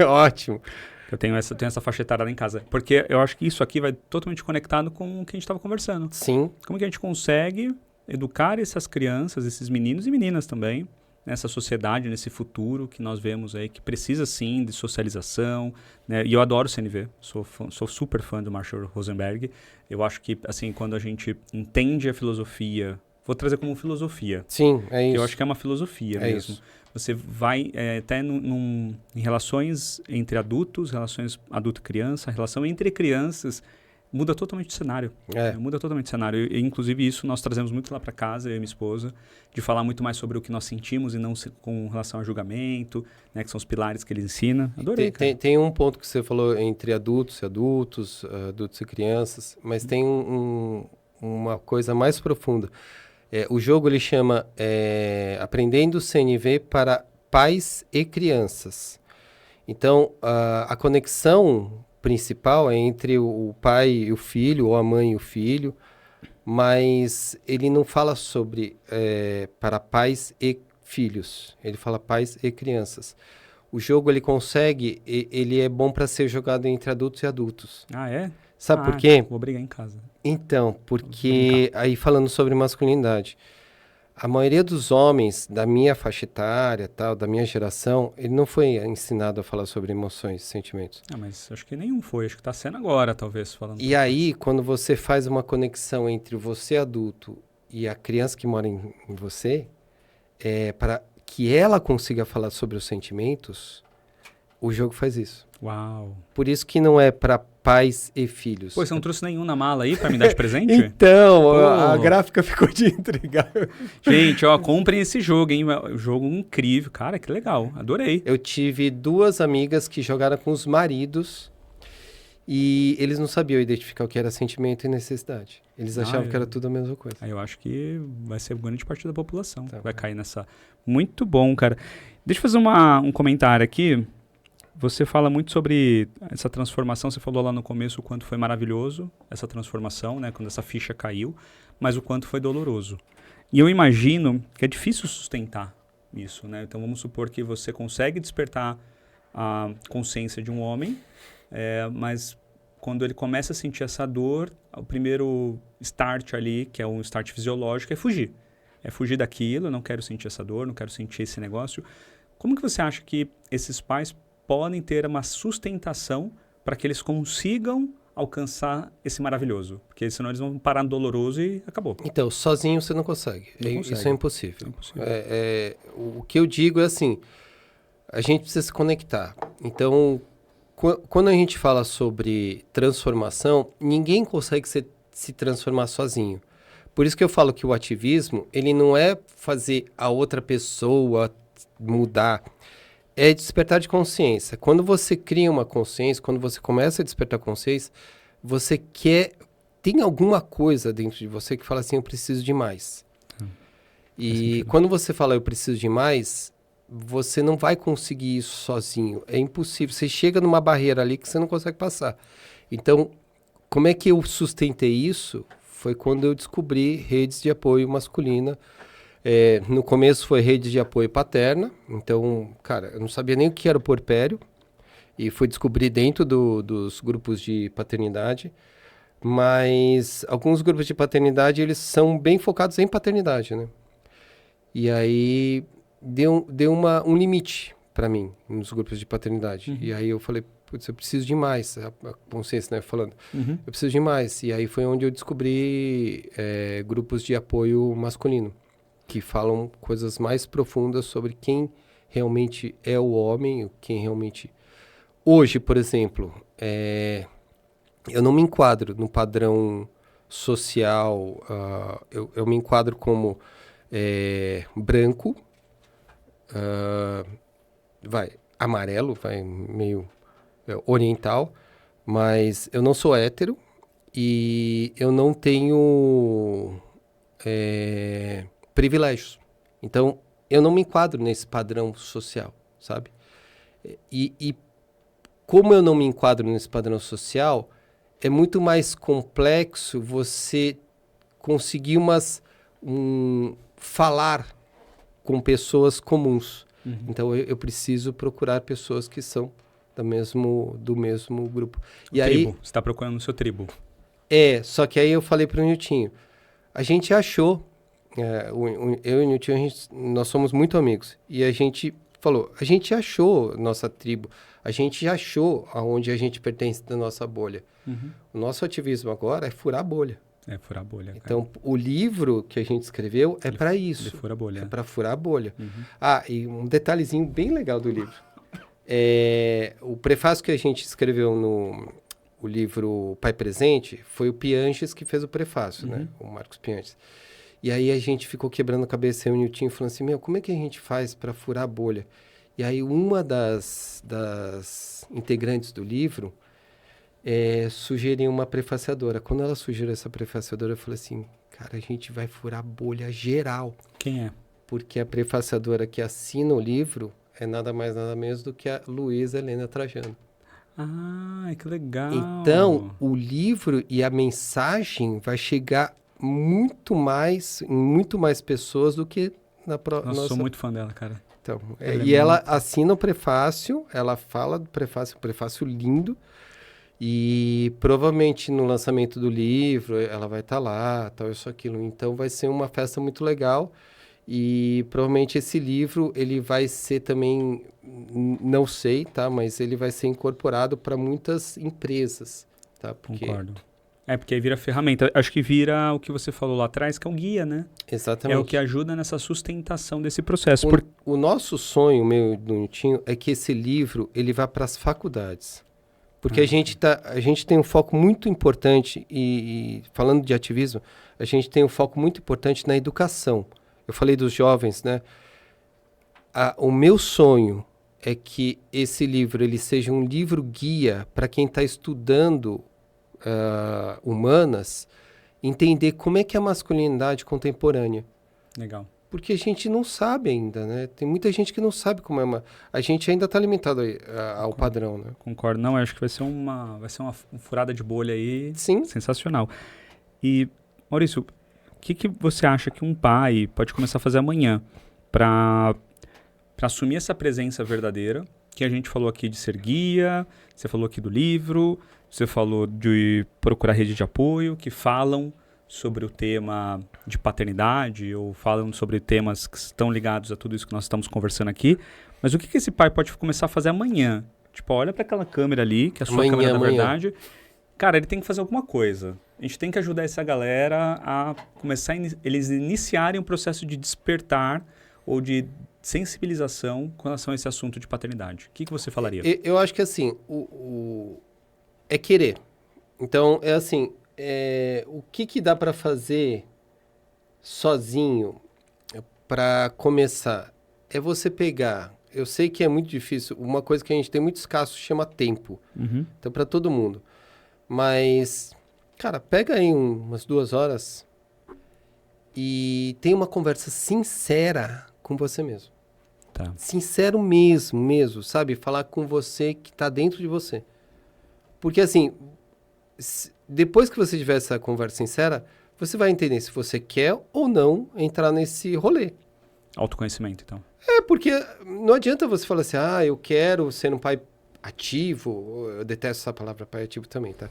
Ótimo. Eu tenho essa faixa etária lá em casa. Porque eu acho que isso aqui vai totalmente conectado com o que a gente estava conversando. Sim. Como que a gente consegue educar essas crianças, esses meninos e meninas também, nessa sociedade, nesse futuro que nós vemos aí, que precisa sim de socialização, né? E eu adoro CNV, sou super fã do Marshall Rosenberg. Eu acho que, assim, quando a gente entende a filosofia, vou trazer como filosofia. Sim, é isso. Eu acho que é uma filosofia mesmo. Isso. Você vai até em relações entre adultos, relações adulto e criança, a relação entre crianças muda totalmente o cenário. Muda totalmente o cenário. E, inclusive, isso nós trazemos muito lá para casa, eu e minha esposa, de falar muito mais sobre o que nós sentimos e não com relação a julgamento, né, que são os pilares que ele ensina. Adorei, tem um ponto que você falou entre adultos e crianças, mas tem uma coisa mais profunda. O jogo ele chama Aprendendo CNV para Pais e Crianças. Então, a conexão principal é entre o pai e o filho, ou a mãe e o filho, mas ele não fala sobre para pais e filhos, ele fala pais e crianças. O jogo ele é bom para ser jogado entre adultos e adultos. Ah, é? Sabe por quê? Vou brigar em casa. Então, porque aí falando sobre masculinidade, a maioria dos homens da minha faixa etária, tal, da minha geração, ele não foi ensinado a falar sobre emoções e sentimentos. Mas acho que nenhum foi, acho que está sendo agora, talvez, falando. E aí, quando você faz uma conexão entre você adulto e a criança que mora em você, para que ela consiga falar sobre os sentimentos, o jogo faz isso. Uau! Por isso que não é para pais e filhos. Pô, você não trouxe nenhum na mala aí para me dar de presente? Então, a gráfica ficou de entregar. Gente, comprem esse jogo, hein? Um jogo incrível. Cara, que legal. Adorei. Eu tive 2 amigas que jogaram com os maridos e eles não sabiam identificar o que era sentimento e necessidade. Eles achavam que era tudo a mesma coisa. Aí eu acho que vai ser grande parte da população. Vai cair nessa... Muito bom, cara. Deixa eu fazer um comentário aqui. Você fala muito sobre essa transformação, você falou lá no começo o quanto foi maravilhoso essa transformação, né, quando essa ficha caiu, mas o quanto foi doloroso. E eu imagino que é difícil sustentar isso, né? Então vamos supor que você consegue despertar a consciência de um homem, mas quando ele começa a sentir essa dor, o primeiro start ali, que é um start fisiológico, é fugir. É fugir daquilo, eu não quero sentir essa dor, não quero sentir esse negócio. Como que você acha que esses pais podem ter uma sustentação para que eles consigam alcançar esse maravilhoso? Porque senão eles vão parar no doloroso e acabou. Então, sozinho você não consegue. Não consegue. Isso é impossível. O que eu digo é assim, a gente precisa se conectar. Então, quando a gente fala sobre transformação, ninguém consegue se transformar sozinho. Por isso que eu falo que o ativismo, ele não é fazer a outra pessoa mudar, é despertar de consciência. Quando você cria uma consciência, quando você começa a despertar consciência, você tem alguma coisa dentro de você que fala assim, eu preciso de mais. E quando você fala eu preciso de mais, você não vai conseguir isso sozinho. É impossível. Você chega numa barreira ali que você não consegue passar. Então, como é que eu sustentei isso? Foi quando eu descobri redes de apoio masculina. No começo foi rede de apoio paterna. Então, cara, eu não sabia nem o que era o puerpério. E fui descobrir dentro dos grupos de paternidade. Mas alguns grupos de paternidade, eles são bem focados em paternidade, né? E aí deu um limite para mim nos grupos de paternidade. E aí eu falei, putz, eu preciso de mais. A consciência, né, falando. Eu preciso de mais. E aí foi onde eu descobri grupos de apoio masculino, que falam coisas mais profundas sobre quem realmente é o homem, quem realmente... Hoje, por exemplo, eu não me enquadro no padrão social, eu me enquadro como branco, amarelo, meio oriental, mas eu não sou hétero e eu não tenho privilégios. Então, eu não me enquadro nesse padrão social, sabe? E como eu não me enquadro nesse padrão social, é muito mais complexo você conseguir falar com pessoas comuns. Então, eu preciso procurar pessoas que são do mesmo grupo. E aí, você está procurando o seu tribo. Só que aí eu falei para o Niltinho, a gente achou, eu e o Niltinho, nós somos muito amigos, e a gente falou, a gente achou nossa tribo, a gente achou aonde a gente pertence da nossa bolha. O nosso ativismo agora é furar a bolha. É furar a bolha. Então, cara, o livro que a gente escreveu é para isso. Fura a bolha. É para furar a bolha. E um detalhezinho bem legal do livro. O prefácio que a gente escreveu no livro Pai Presente foi o Pianches que fez o prefácio, né? O Marcos Pianches. E aí a gente ficou quebrando a cabeça, eu e o Niltinho, falando assim, como é que a gente faz para furar a bolha? E aí uma das integrantes do livro sugeriu uma prefaciadora. Quando ela sugeriu essa prefaciadora, eu falei assim, cara, a gente vai furar a bolha geral. Quem é? Porque a prefaciadora que assina o livro é nada mais, nada menos do que a Luísa Helena Trajano. Ah, que legal! Então, o livro e a mensagem vai chegar em muito mais pessoas do que na Nossa, sou muito fã dela, cara. Então, ela assina o prefácio, ela fala do prefácio, um prefácio lindo, e provavelmente no lançamento do livro ela vai estar lá, tal, isso, aquilo. Então, vai ser uma festa muito legal. E provavelmente esse livro, ele vai ser também, não sei, tá? Mas ele vai ser incorporado para muitas empresas, tá? Concordo. Porque aí vira ferramenta. Acho que vira o que você falou lá atrás, que é um guia, né? Exatamente. É o que ajuda nessa sustentação desse processo. O nosso sonho, meu, do Niltinho, é que esse livro, ele vá para as faculdades. Porque a gente tem um foco muito importante, e falando de ativismo, a gente tem um foco muito importante na educação. Eu falei dos jovens, né? O meu sonho é que esse livro ele seja um livro guia para quem está estudando humanas, entender como é que é a masculinidade contemporânea. Legal. Porque a gente não sabe ainda, né? Tem muita gente que não sabe como é a gente ainda está limitado ao padrão, né? Concordo. Não, acho que vai ser uma furada de bolha aí. Sim. Sensacional. E, Maurício, o que você acha que um pai pode começar a fazer amanhã para assumir essa presença verdadeira, que a gente falou aqui de ser guia, você falou aqui do livro, você falou de procurar rede de apoio, que falam sobre o tema de paternidade ou falam sobre temas que estão ligados a tudo isso que nós estamos conversando aqui. Mas o que esse pai pode começar a fazer amanhã? Tipo, olha para aquela câmera ali, que é a sua câmera na verdade. Cara, ele tem que fazer alguma coisa. A gente tem que ajudar essa galera a começar, eles iniciarem um processo de despertar ou de sensibilização com relação a esse assunto de paternidade? O que você falaria? Eu acho que assim, é querer. Então, é assim, o que dá para fazer sozinho para começar? É você pegar. Eu sei que é muito difícil. Uma coisa que a gente tem muito escasso chama tempo. Uhum. Então, para todo mundo. Mas, cara, pega aí umas 2 horas e tem uma conversa sincera com você mesmo. Tá. Sincero mesmo, sabe? Falar com você que tá dentro de você. Porque, assim, depois que você tiver essa conversa sincera, você vai entender se você quer ou não entrar nesse rolê. Autoconhecimento, então. Porque não adianta você falar assim, eu quero ser um pai ativo. Eu detesto essa palavra pai ativo também, tá?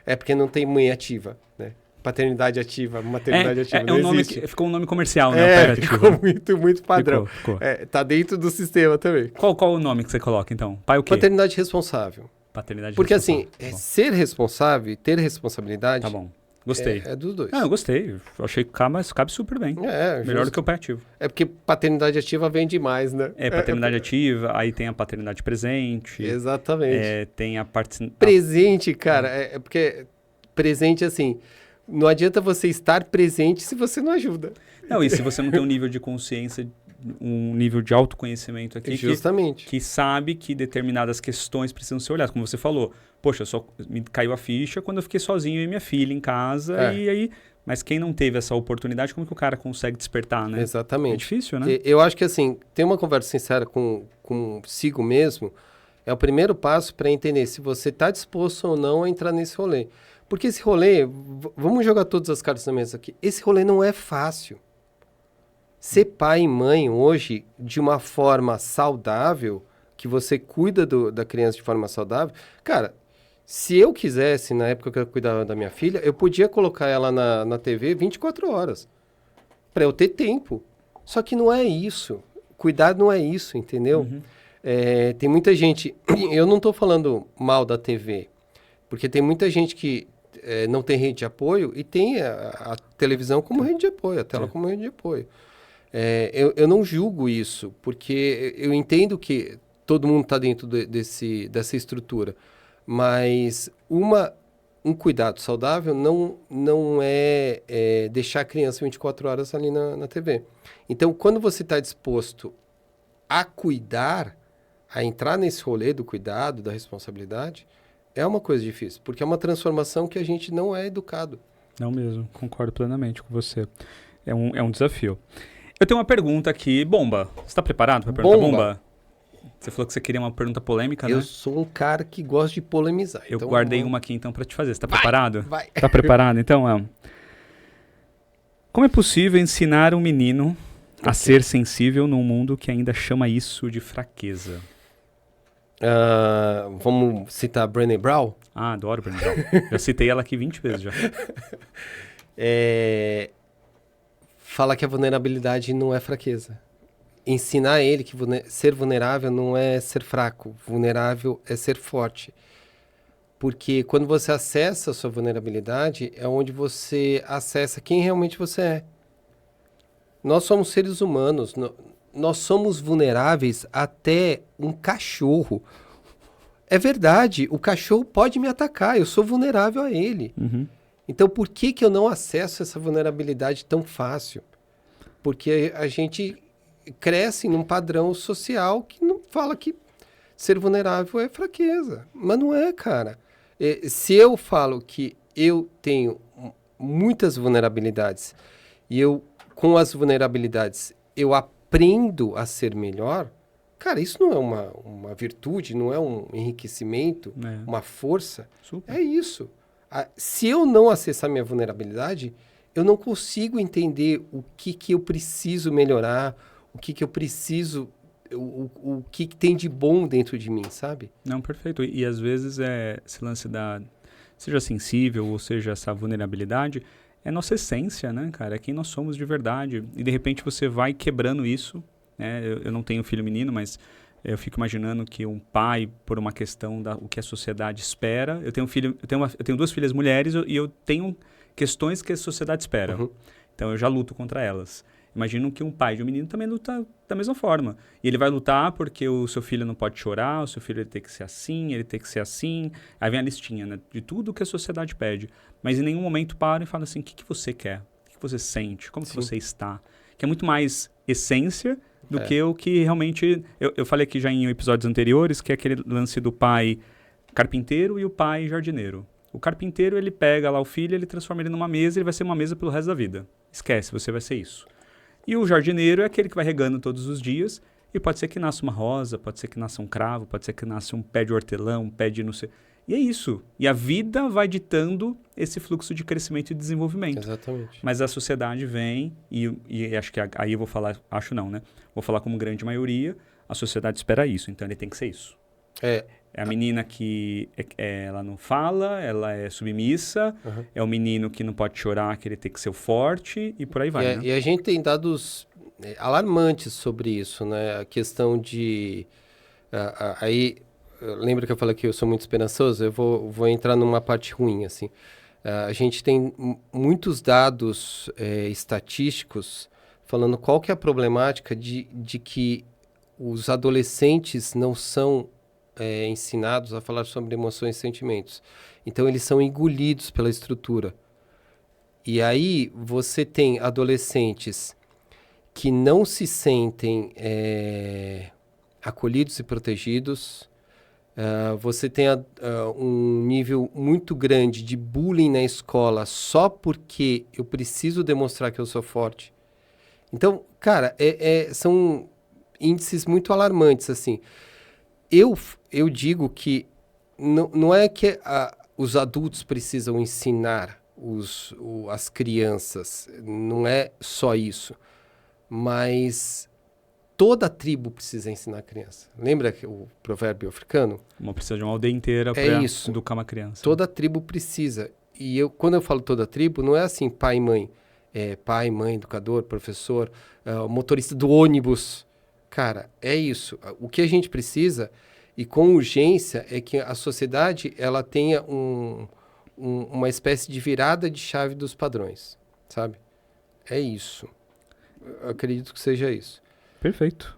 É porque não tem mãe ativa, né? Paternidade ativa, maternidade ativa, não existe. Ficou um nome comercial, né? Ficou muito padrão. Ficou. Tá dentro do sistema também. Qual o nome que você coloca, então? Pai o quê? Paternidade responsável. Paternidade Porque responsável. assim, ser responsável e ter responsabilidade... Tá bom. Gostei. É dos dois. Eu gostei. Eu achei que cabe super bem. Melhor do que o pai ativo. É porque paternidade ativa vem demais, né? Paternidade ativa, aí tem a paternidade presente. Exatamente. Tem a parte... Presente, cara, porque presente, assim, não adianta você estar presente se você não ajuda. Não, e se você não tem um nível de consciência, um nível de autoconhecimento aqui, justamente, que sabe que determinadas questões precisam ser olhadas. Como você falou, poxa, me caiu a ficha quando eu fiquei sozinho e minha filha em casa, e aí... Mas quem não teve essa oportunidade, como que o cara consegue despertar, né? Exatamente. É difícil, né? Eu acho que, assim, ter uma conversa sincera consigo mesmo é o primeiro passo para entender se você está disposto ou não a entrar nesse rolê. Porque esse rolê, vamos jogar todas as cartas na mesa aqui, esse rolê não é fácil. Ser pai e mãe hoje, de uma forma saudável, que você cuida da criança de forma saudável, cara... Se eu quisesse, na época que eu cuidava da minha filha, eu podia colocar ela na TV 24 horas. Para eu ter tempo. Só que não é isso. Cuidar não é isso, entendeu? Uhum. Tem muita gente... Eu não estou falando mal da TV. Porque tem muita gente que não tem rede de apoio e tem a televisão como rede de apoio, a tela como rede de apoio. Eu não julgo isso, porque eu entendo que todo mundo está dentro dessa estrutura. Mas um cuidado saudável não é deixar a criança 24 horas ali na TV. Então, quando você está disposto a cuidar, a entrar nesse rolê do cuidado, da responsabilidade, é uma coisa difícil, porque é uma transformação que a gente não é educado. Não mesmo, concordo plenamente com você. É um desafio. Eu tenho uma pergunta aqui, bomba. Você está preparado para perguntar bomba? Você falou que você queria uma pergunta polêmica, né? Eu sou um cara que gosta de polemizar. Eu guardei uma aqui, então, para te fazer. Você tá preparado? Vai. Tá preparado? Então, como é possível ensinar um menino a ser sensível num mundo que ainda chama isso de fraqueza? Vamos citar a Brené Brown? Adoro Brené Brown. Já citei ela aqui 20 vezes já. Fala que a vulnerabilidade não é fraqueza. Ensinar ele que ser vulnerável não é ser fraco. Vulnerável é ser forte. Porque quando você acessa a sua vulnerabilidade, é onde você acessa quem realmente você é. Nós somos seres humanos. Nós somos vulneráveis até um cachorro. É verdade, o cachorro pode me atacar, eu sou vulnerável a ele. Uhum. Então, por que eu não acesso essa vulnerabilidade tão fácil? Porque a gente cresce num padrão social que não fala que ser vulnerável é fraqueza. Mas não é, cara. Se eu falo que eu tenho muitas vulnerabilidades e com as vulnerabilidades, eu aprendo a ser melhor, cara, isso não é uma virtude, não é um enriquecimento, uma força. Super. É isso. Se eu não acessar minha vulnerabilidade, eu não consigo entender o que eu preciso melhorar, o que eu preciso, o que tem de bom dentro de mim, sabe? Não, perfeito. E às vezes esse lance seja sensível ou seja essa vulnerabilidade, é nossa essência, né, cara? É quem nós somos de verdade. E de repente você vai quebrando isso, né? Eu não tenho filho menino, mas eu fico imaginando que um pai, por uma questão o que a sociedade espera, eu tenho 2 filhas mulheres e eu tenho questões que a sociedade espera. Uhum. Então eu já luto contra elas. Imagino que um pai de um menino também luta da mesma forma. E ele vai lutar porque o seu filho não pode chorar, o seu filho ele tem que ser assim, ele tem que ser assim. Aí vem a listinha, né, de tudo que a sociedade pede. Mas em nenhum momento param e falam assim, o que você quer? O que você sente? Como que você está? Que é muito mais essência do que o que realmente... Eu falei aqui já em episódios anteriores, que é aquele lance do pai carpinteiro e o pai jardineiro. O carpinteiro, ele pega lá o filho, ele transforma ele numa mesa, ele vai ser uma mesa pelo resto da vida. Esquece, você vai ser isso. E o jardineiro é aquele que vai regando todos os dias, e pode ser que nasça uma rosa, pode ser que nasça um cravo, pode ser que nasça um pé de hortelã, um pé de não sei... E é isso. E a vida vai ditando esse fluxo de crescimento e desenvolvimento. Exatamente. Mas a sociedade vem, e acho que aí eu vou falar, acho não, né? Vou falar como grande maioria, a sociedade espera isso, então ele tem que ser isso. É a menina que ela não fala, ela é submissa, é o menino que não pode chorar, que ele tem que ser o forte, e por aí vai, né? E a gente tem dados alarmantes sobre isso, né? A questão de... aí, lembra que eu falei que eu sou muito esperançoso? Eu vou entrar numa parte ruim, assim. A gente tem muitos dados estatísticos falando qual que é a problemática de que os adolescentes não são ensinados a falar sobre emoções e sentimentos. Então, eles são engolidos pela estrutura. E aí, você tem adolescentes que não se sentem acolhidos e protegidos. Você tem um nível muito grande de bullying na escola só porque eu preciso demonstrar que eu sou forte. Então, cara, são índices muito alarmantes, assim. Eu digo que não é que os adultos precisam ensinar as crianças, não é só isso, mas toda tribo precisa ensinar a criança. Lembra que o provérbio africano? Precisa de uma aldeia inteira para educar uma criança. Toda tribo precisa. E quando eu falo toda tribo, não é assim pai e mãe. Pai, mãe, educador, professor, motorista do ônibus. Cara, é isso. O que a gente precisa, e com urgência, é que a sociedade ela tenha uma espécie de virada de chave dos padrões, sabe? É isso. Eu acredito que seja isso. Perfeito.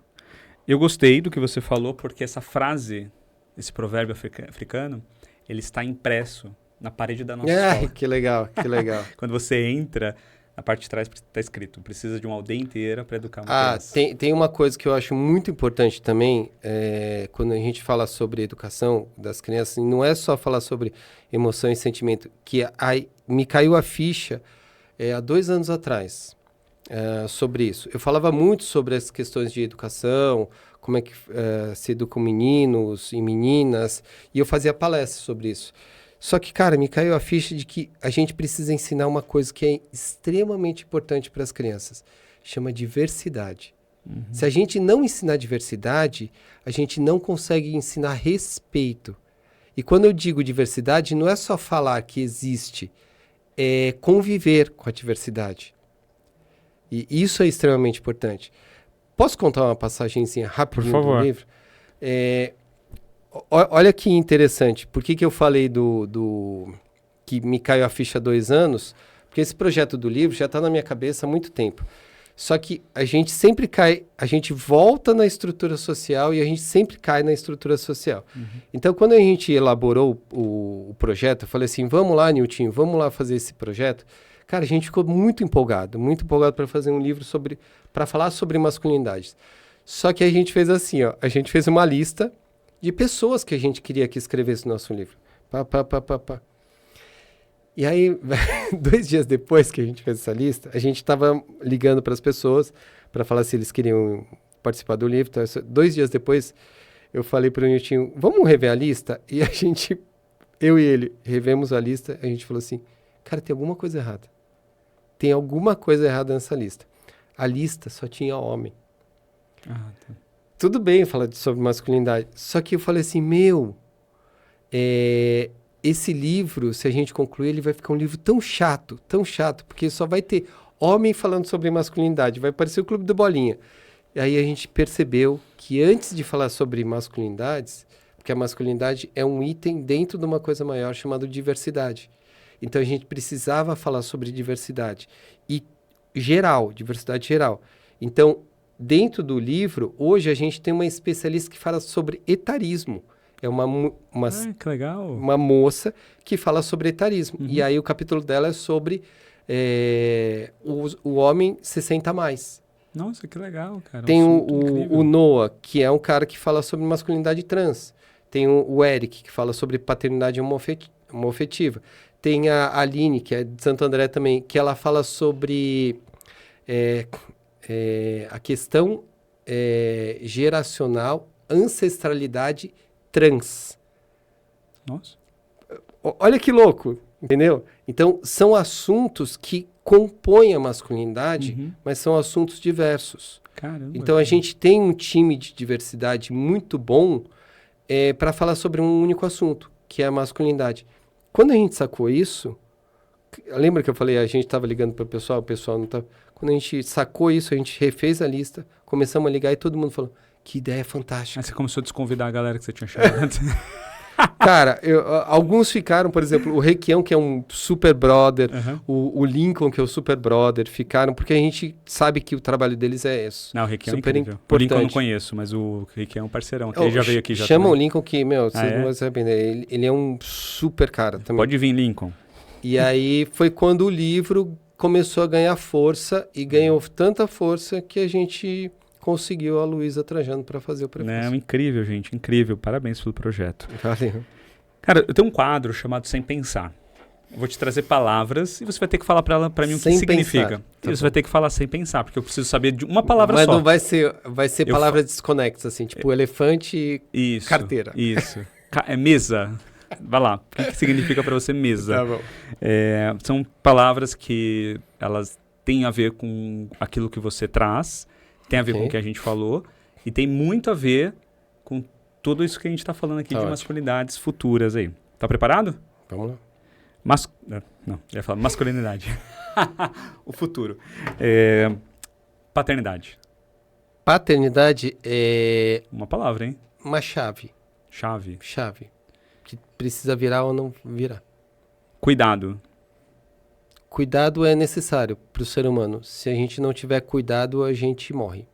Eu gostei do que você falou, porque essa frase, esse provérbio africano, ele está impresso na parede da nossa escola. Que legal, que legal. Quando você entra, na parte de trás está escrito, precisa de uma aldeia inteira para educar uma criança. Tem uma coisa que eu acho muito importante também, quando a gente fala sobre educação das crianças, não é só falar sobre emoção e sentimento, que me caiu a ficha há 2 anos atrás sobre isso. Eu falava muito sobre as questões de educação, como é que se educam meninos e meninas, e eu fazia palestras sobre isso. Só que, cara, me caiu a ficha de que a gente precisa ensinar uma coisa que é extremamente importante para as crianças. Chama diversidade. Se a gente não ensinar diversidade, a gente não consegue ensinar respeito. E quando eu digo diversidade, não é só falar que existe, é conviver com a diversidade. E isso é extremamente importante. Posso contar uma passagenzinha rapidinho do livro? Olha que interessante. Por que eu falei que me caiu a ficha há 2 anos? Porque esse projeto do livro já está na minha cabeça há muito tempo. Só que a gente sempre a gente volta na estrutura social e a gente sempre cai na estrutura social. Então, quando a gente elaborou o projeto, eu falei assim, vamos lá, Niltinho, vamos lá fazer esse projeto. Cara, a gente ficou muito empolgado para fazer um livro para falar sobre masculinidade. Só que a gente fez assim, a gente fez uma lista de pessoas que a gente queria que escrevesse o nosso livro. E aí, 2 dias depois que a gente fez essa lista, a gente estava ligando para as pessoas para falar se eles queriam participar do livro. Então, 2 dias depois, eu falei para o Niltinho, vamos rever a lista? E eu e ele, revemos a lista, a gente falou assim, cara, tem alguma coisa errada. Tem alguma coisa errada nessa lista. A lista só tinha homem. Tá. Tudo bem falar sobre masculinidade, só que eu falei assim, esse livro, se a gente concluir, ele vai ficar um livro tão chato, porque só vai ter homem falando sobre masculinidade, vai parecer o Clube do Bolinha. E aí a gente percebeu que antes de falar sobre masculinidades, porque a masculinidade é um item dentro de uma coisa maior chamada diversidade. Então a gente precisava falar sobre diversidade. E geral, diversidade geral. Então, dentro do livro, hoje a gente tem uma especialista que fala sobre etarismo. É Que legal. uma moça que fala sobre etarismo. E aí o capítulo dela é sobre o homem 60 a mais. Nossa, que legal, cara. Tem incrível. o Noah, que é um cara que fala sobre masculinidade trans. Tem o Eric, que fala sobre paternidade homoafetiva. Tem a Aline, que é de Santo André também, que ela fala sobre a questão geracional, ancestralidade trans. Nossa. Olha que louco, entendeu? Então, são assuntos que compõem a masculinidade, mas são assuntos diversos. Caramba. Então, a gente tem um time de diversidade muito bom para falar sobre um único assunto, que é a masculinidade. Quando a gente sacou isso, lembra que eu falei, a gente estava ligando para o pessoal não estava... Quando a gente sacou isso, a gente refez a lista, começamos a ligar e todo mundo falou, que ideia fantástica. Aí você começou a desconvidar a galera que você tinha chamado. Cara, alguns ficaram, por exemplo, o Requião, que é um super brother, o Lincoln, que é o super brother, ficaram, porque a gente sabe que o trabalho deles é isso. Não, o Requião é super incrível. importante. O Lincoln eu não conheço, mas o Requião é um parceirão. Ele já veio aqui já. Chama também. o Lincoln que, vocês não vão se arrepender. Ele é um super cara também. Pode vir, Lincoln. E aí foi quando o livro começou a ganhar força, e ganhou tanta força que a gente conseguiu a Luísa Trajano para fazer o prefácio. Não, incrível, gente, incrível. Parabéns pelo projeto. Valeu. Cara, eu tenho um quadro chamado Sem Pensar. Eu vou te trazer palavras e você vai ter que falar para mim o que significa. Tá Você vai ter que falar sem pensar, porque eu preciso saber de uma palavra Mas só. não vai ser palavras desconexas, assim, tipo elefante e carteira. Isso. É mesa. Vai lá. O que significa para você mesa? Tá bom. São palavras que elas têm a ver com aquilo que você traz, tem a ver com o que a gente falou e tem muito a ver com tudo isso que a gente está falando aqui de masculinidades futuras aí. Tá preparado? Vamos lá. Não, eu ia falar masculinidade. O futuro. Paternidade. Paternidade é Uma palavra, hein? uma chave. Chave. Chave. Que precisa virar ou não virar. Cuidado. Cuidado é necessário para o ser humano. Se a gente não tiver cuidado, a gente morre.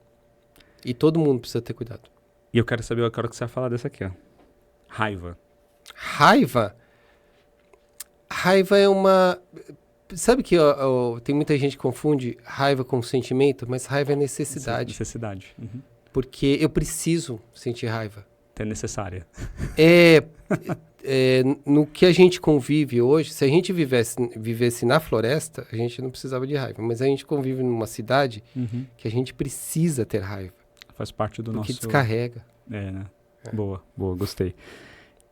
E todo mundo precisa ter cuidado. E eu quero saber, que você vai falar dessa aqui, ó. Raiva. Raiva? Raiva é uma... Sabe que tem muita gente que confunde raiva com sentimento, mas raiva é necessidade. Necessidade. Uhum. Porque eu preciso sentir raiva. É necessária. No que a gente convive hoje, se a gente vivesse na floresta, a gente não precisava de raiva. Mas a gente convive numa cidade que a gente precisa ter raiva. Faz parte do nosso... Porque descarrega. Né? Boa, gostei.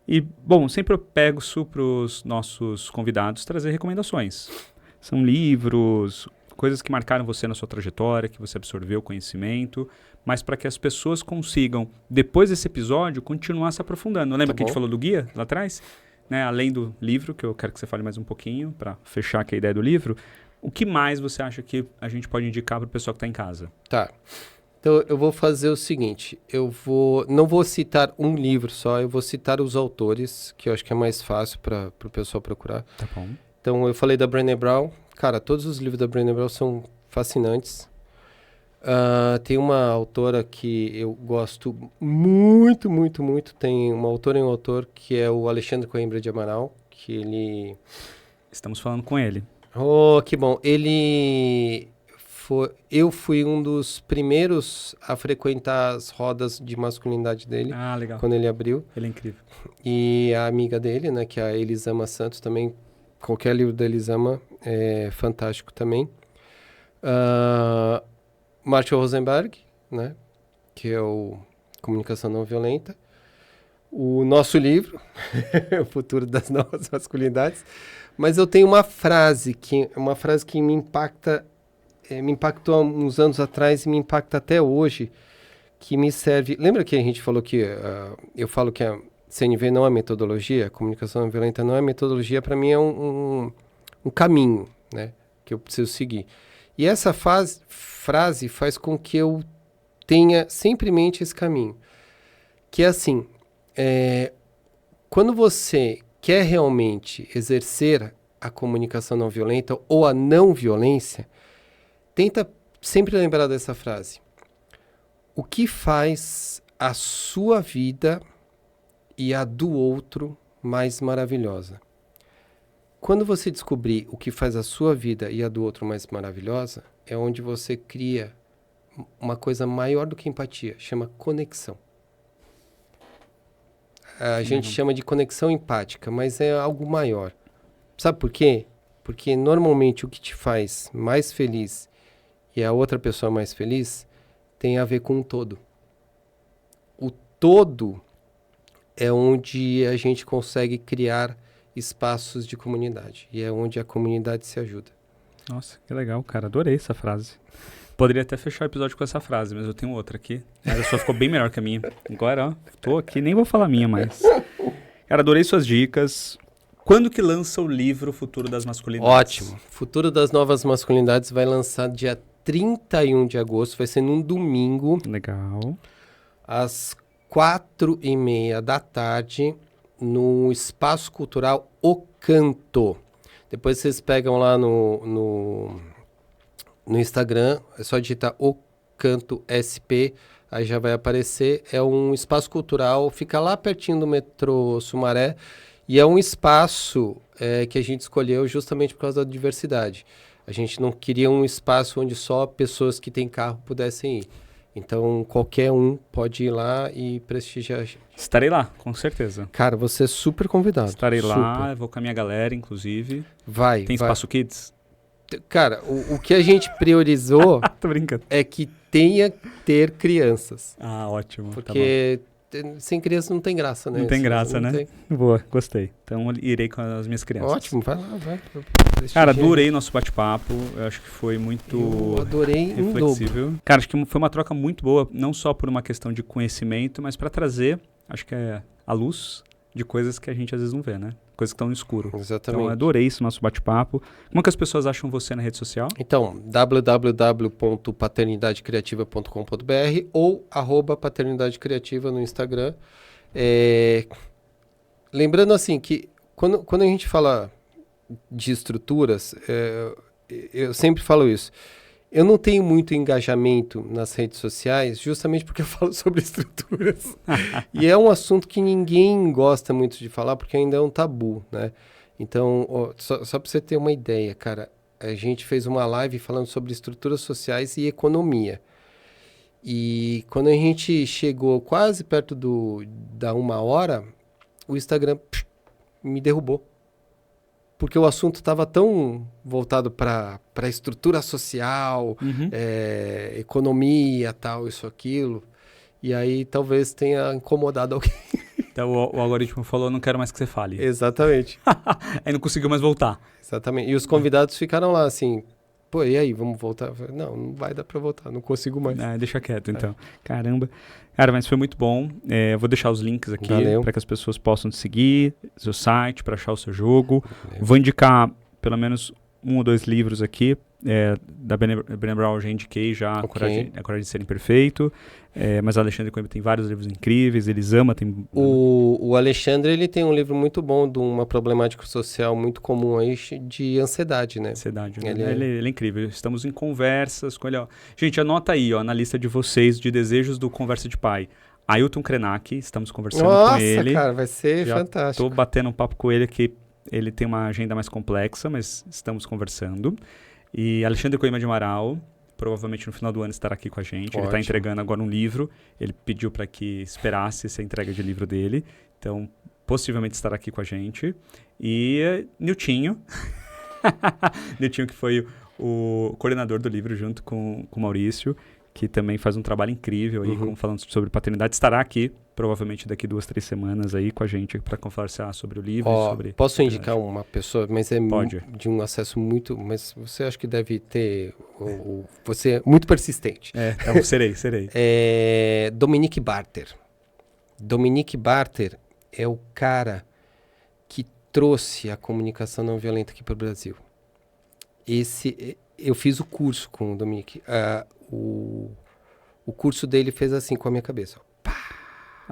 E, bom, sempre eu pego para os nossos convidados trazer recomendações. São livros, coisas que marcaram você na sua trajetória, que você absorveu conhecimento, mas para que as pessoas consigam, depois desse episódio, continuar se aprofundando. Lembra que a gente falou do guia lá atrás? Né? Além do livro, que eu quero que você fale mais um pouquinho, para fechar aqui a ideia do livro, o que mais você acha que a gente pode indicar para o pessoal que está em casa? Tá. Então, eu vou fazer o seguinte, não vou citar um livro só, eu vou citar os autores, que eu acho que é mais fácil para o pessoal procurar. Tá bom. Então, eu falei da Brené Brown. Cara, todos os livros da Brené Brown são fascinantes. Tem uma autora que eu gosto muito, muito, muito. Tem uma autora e um autor que é o Alexandre Coimbra de Amaral, que ele... Estamos falando com ele. Oh, que bom. Eu fui um dos primeiros a frequentar as rodas de masculinidade dele. Ah, legal. Quando ele abriu. Ele é incrível. E a amiga dele, né, que é a Elisama Santos, também, qualquer livro da Elisama é fantástico também. Marshall Rosenberg, né, que é o Comunicação Não Violenta. O nosso livro, O Futuro das Novas Masculinidades. Mas eu tenho uma frase que me impacta, me impactou há uns anos atrás e me impacta até hoje, que me serve... Lembra que a gente falou que... eu falo que a CNV não é metodologia, a comunicação não violenta não é metodologia, para mim é um caminho, né, que eu preciso seguir. E essa frase faz com que eu tenha sempre em mente esse caminho. Que é assim, quando você quer realmente exercer a comunicação não violenta ou a não violência, tenta sempre lembrar dessa frase. O que faz a sua vida e a do outro mais maravilhosa? Quando você descobrir o que faz a sua vida e a do outro mais maravilhosa, é onde você cria uma coisa maior do que empatia, chama conexão. A gente chama de conexão empática, mas é algo maior. Sabe por quê? Porque normalmente o que te faz mais feliz e a outra pessoa mais feliz tem a ver com o todo. O todo é onde a gente consegue criar espaços de comunidade. E é onde a comunidade se ajuda. Nossa, que legal, cara. Adorei essa frase. Poderia até fechar o episódio com essa frase, mas eu tenho outra aqui. A sua ficou bem melhor que a minha. Agora, ó, tô aqui, nem vou falar a minha mais. Cara, adorei suas dicas. Quando que lança o livro Futuro das Masculinidades? Ótimo. Futuro das Novas Masculinidades vai lançar dia 31 de agosto. Vai ser num domingo. Legal. Às 4h30 da tarde, no Espaço Cultural O Canto. Depois vocês pegam lá no Instagram, é só digitar O Canto SP, aí já vai aparecer. É um espaço cultural, fica lá pertinho do metrô Sumaré, e é um espaço que a gente escolheu justamente por causa da diversidade. A gente não queria um espaço onde só pessoas que têm carro pudessem ir. Então, qualquer um pode ir lá e prestigiar a gente. Estarei lá, com certeza. Cara, você é super convidado. Estarei super. lá, vou com a minha galera, inclusive. Vai. Tem espaço kids? Cara, o que a gente priorizou Tô brincando. é que tenha que ter crianças. Ah, ótimo. Porque sem criança não tem graça, né? Não tem graça, não né? tem. Boa, gostei. Então, irei com as minhas crianças. Ótimo, vai lá, vai. Cara, adorei nosso bate-papo. Eu acho que foi muito Eu adorei reflexível. Cara, acho que foi uma troca muito boa, não só por uma questão de conhecimento, mas para trazer, acho que é a luz de coisas que a gente às vezes não vê, né? Coisas que estão no escuro. Exatamente. Então, eu adorei esse nosso bate-papo. Como que as pessoas acham você na rede social? Então, www.paternidadecreativa.com.br ou @paternidadecreativa no Instagram. Lembrando assim que quando a gente fala de estruturas, eu sempre falo isso. Eu não tenho muito engajamento nas redes sociais justamente porque eu falo sobre estruturas. E é um assunto que ninguém gosta muito de falar porque ainda é um tabu, né? Então, só para você ter uma ideia, cara, a gente fez uma live falando sobre estruturas sociais e economia. E quando a gente chegou quase perto da 1 hora, o Instagram me derrubou. Porque o assunto estava tão voltado para a estrutura social, economia, tal, isso, aquilo. E aí talvez tenha incomodado alguém. Então o algoritmo falou, não quero mais que você fale. Exatamente. Aí não conseguiu mais voltar. Exatamente. E os convidados ficaram lá assim, pô, e aí, vamos voltar? Eu falei, não vai dar para voltar, não consigo mais. Deixa quieto, então. Caramba. Cara, mas foi muito bom. Eu vou deixar os links aqui para que as pessoas possam te seguir, seu site, para achar o seu jogo. Valeu. Vou indicar pelo menos 1 ou 2 livros aqui. Da Brené Brown eu já indiquei já a Coragem de Ser Imperfeito. Mas o Alexandre Coimbra tem vários livros incríveis. Elisama tem... O Alexandre, ele tem um livro muito bom de uma problemática social muito comum aí de ansiedade, né? Ansiedade. Ele é incrível. Estamos em conversas com ele. Ó. Gente, anota aí, ó, na lista de vocês de desejos do Conversa de Pai. Ailton Krenak, estamos conversando com ele. Nossa, cara, vai ser fantástico. Estou batendo um papo com ele que ele tem uma agenda mais complexa, mas estamos conversando. E Alexandre Coimbra de Amaral, provavelmente no final do ano estará aqui com a gente. Ótimo. Ele está entregando agora um livro. Ele pediu para que esperasse essa entrega de livro dele. Então, possivelmente estará aqui com a gente. E Niltinho. Niltinho, que foi o coordenador do livro junto com o Maurício, que também faz um trabalho incrível aí, falando sobre paternidade, estará aqui, provavelmente daqui 2, 3 semanas aí com a gente para conversar sobre o livro. Sobre posso indicar uma pessoa, mas Pode. De um acesso muito... Mas você acha que deve ter... você é muito persistente. Então, serei. Dominique Barter. Dominique Barter é o cara que trouxe a comunicação não violenta aqui para o Brasil. Eu fiz o curso com o Dominique. O curso dele fez assim com a minha cabeça.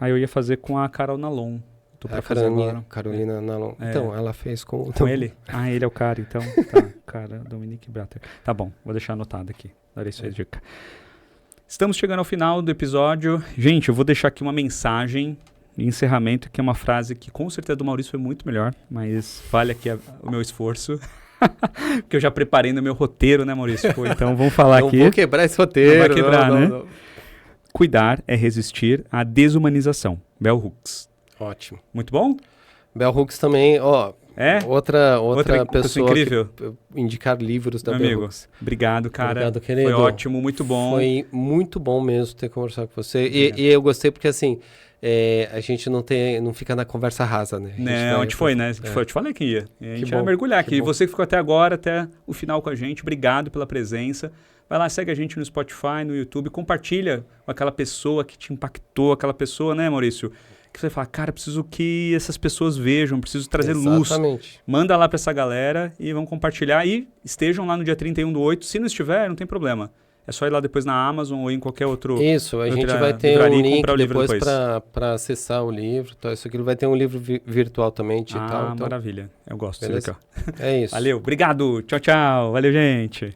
Aí eu ia fazer com a Carol Nalon. Tô pra fazer agora. Carolina Nalon. Então, ela fez com... Com ele? Ah, ele é o cara, então. Tá, cara, Dominique Bratter. Tá bom, vou deixar anotado aqui. Darei sua dica. Estamos chegando ao final do episódio. Gente, eu vou deixar aqui uma mensagem de encerramento, que é uma frase que com certeza do Maurício foi muito melhor, mas vale aqui o meu esforço. Porque eu já preparei no meu roteiro, né, Maurício? Então vamos falar aqui. Não vou quebrar esse roteiro. Não vai quebrar, né? Não. Cuidar é resistir à desumanização. Bell Hooks. Ótimo. Muito bom? Bell Hooks também, ó. É? Outra pessoa incrível. que indicar livros da Meu Bell amigo, Hooks. obrigado, cara. Obrigado, querido. Foi ótimo, muito bom. Foi muito bom mesmo ter conversado com você. E eu gostei porque, assim, a gente não fica na conversa rasa, né? A gente foi, né? Eu te falei que ia. A gente vai mergulhar aqui. E você que ficou até agora, até o final com a gente, obrigado pela presença. Vai lá, segue a gente no Spotify, no YouTube, compartilha com aquela pessoa que te impactou, aquela pessoa, né, Maurício? Que você fala, cara, preciso que essas pessoas vejam, preciso trazer luz. Manda lá pra essa galera e vão compartilhar. E estejam lá no dia 31/8. Se não estiver, não tem problema. É só ir lá depois na Amazon ou em qualquer outro... Isso, a gente vai ter um link depois para acessar o livro. Então, isso aqui vai ter um livro virtual também, digital. Maravilha. Eu gosto. Beleza? É isso. Valeu. Obrigado. Tchau, tchau. Valeu, gente.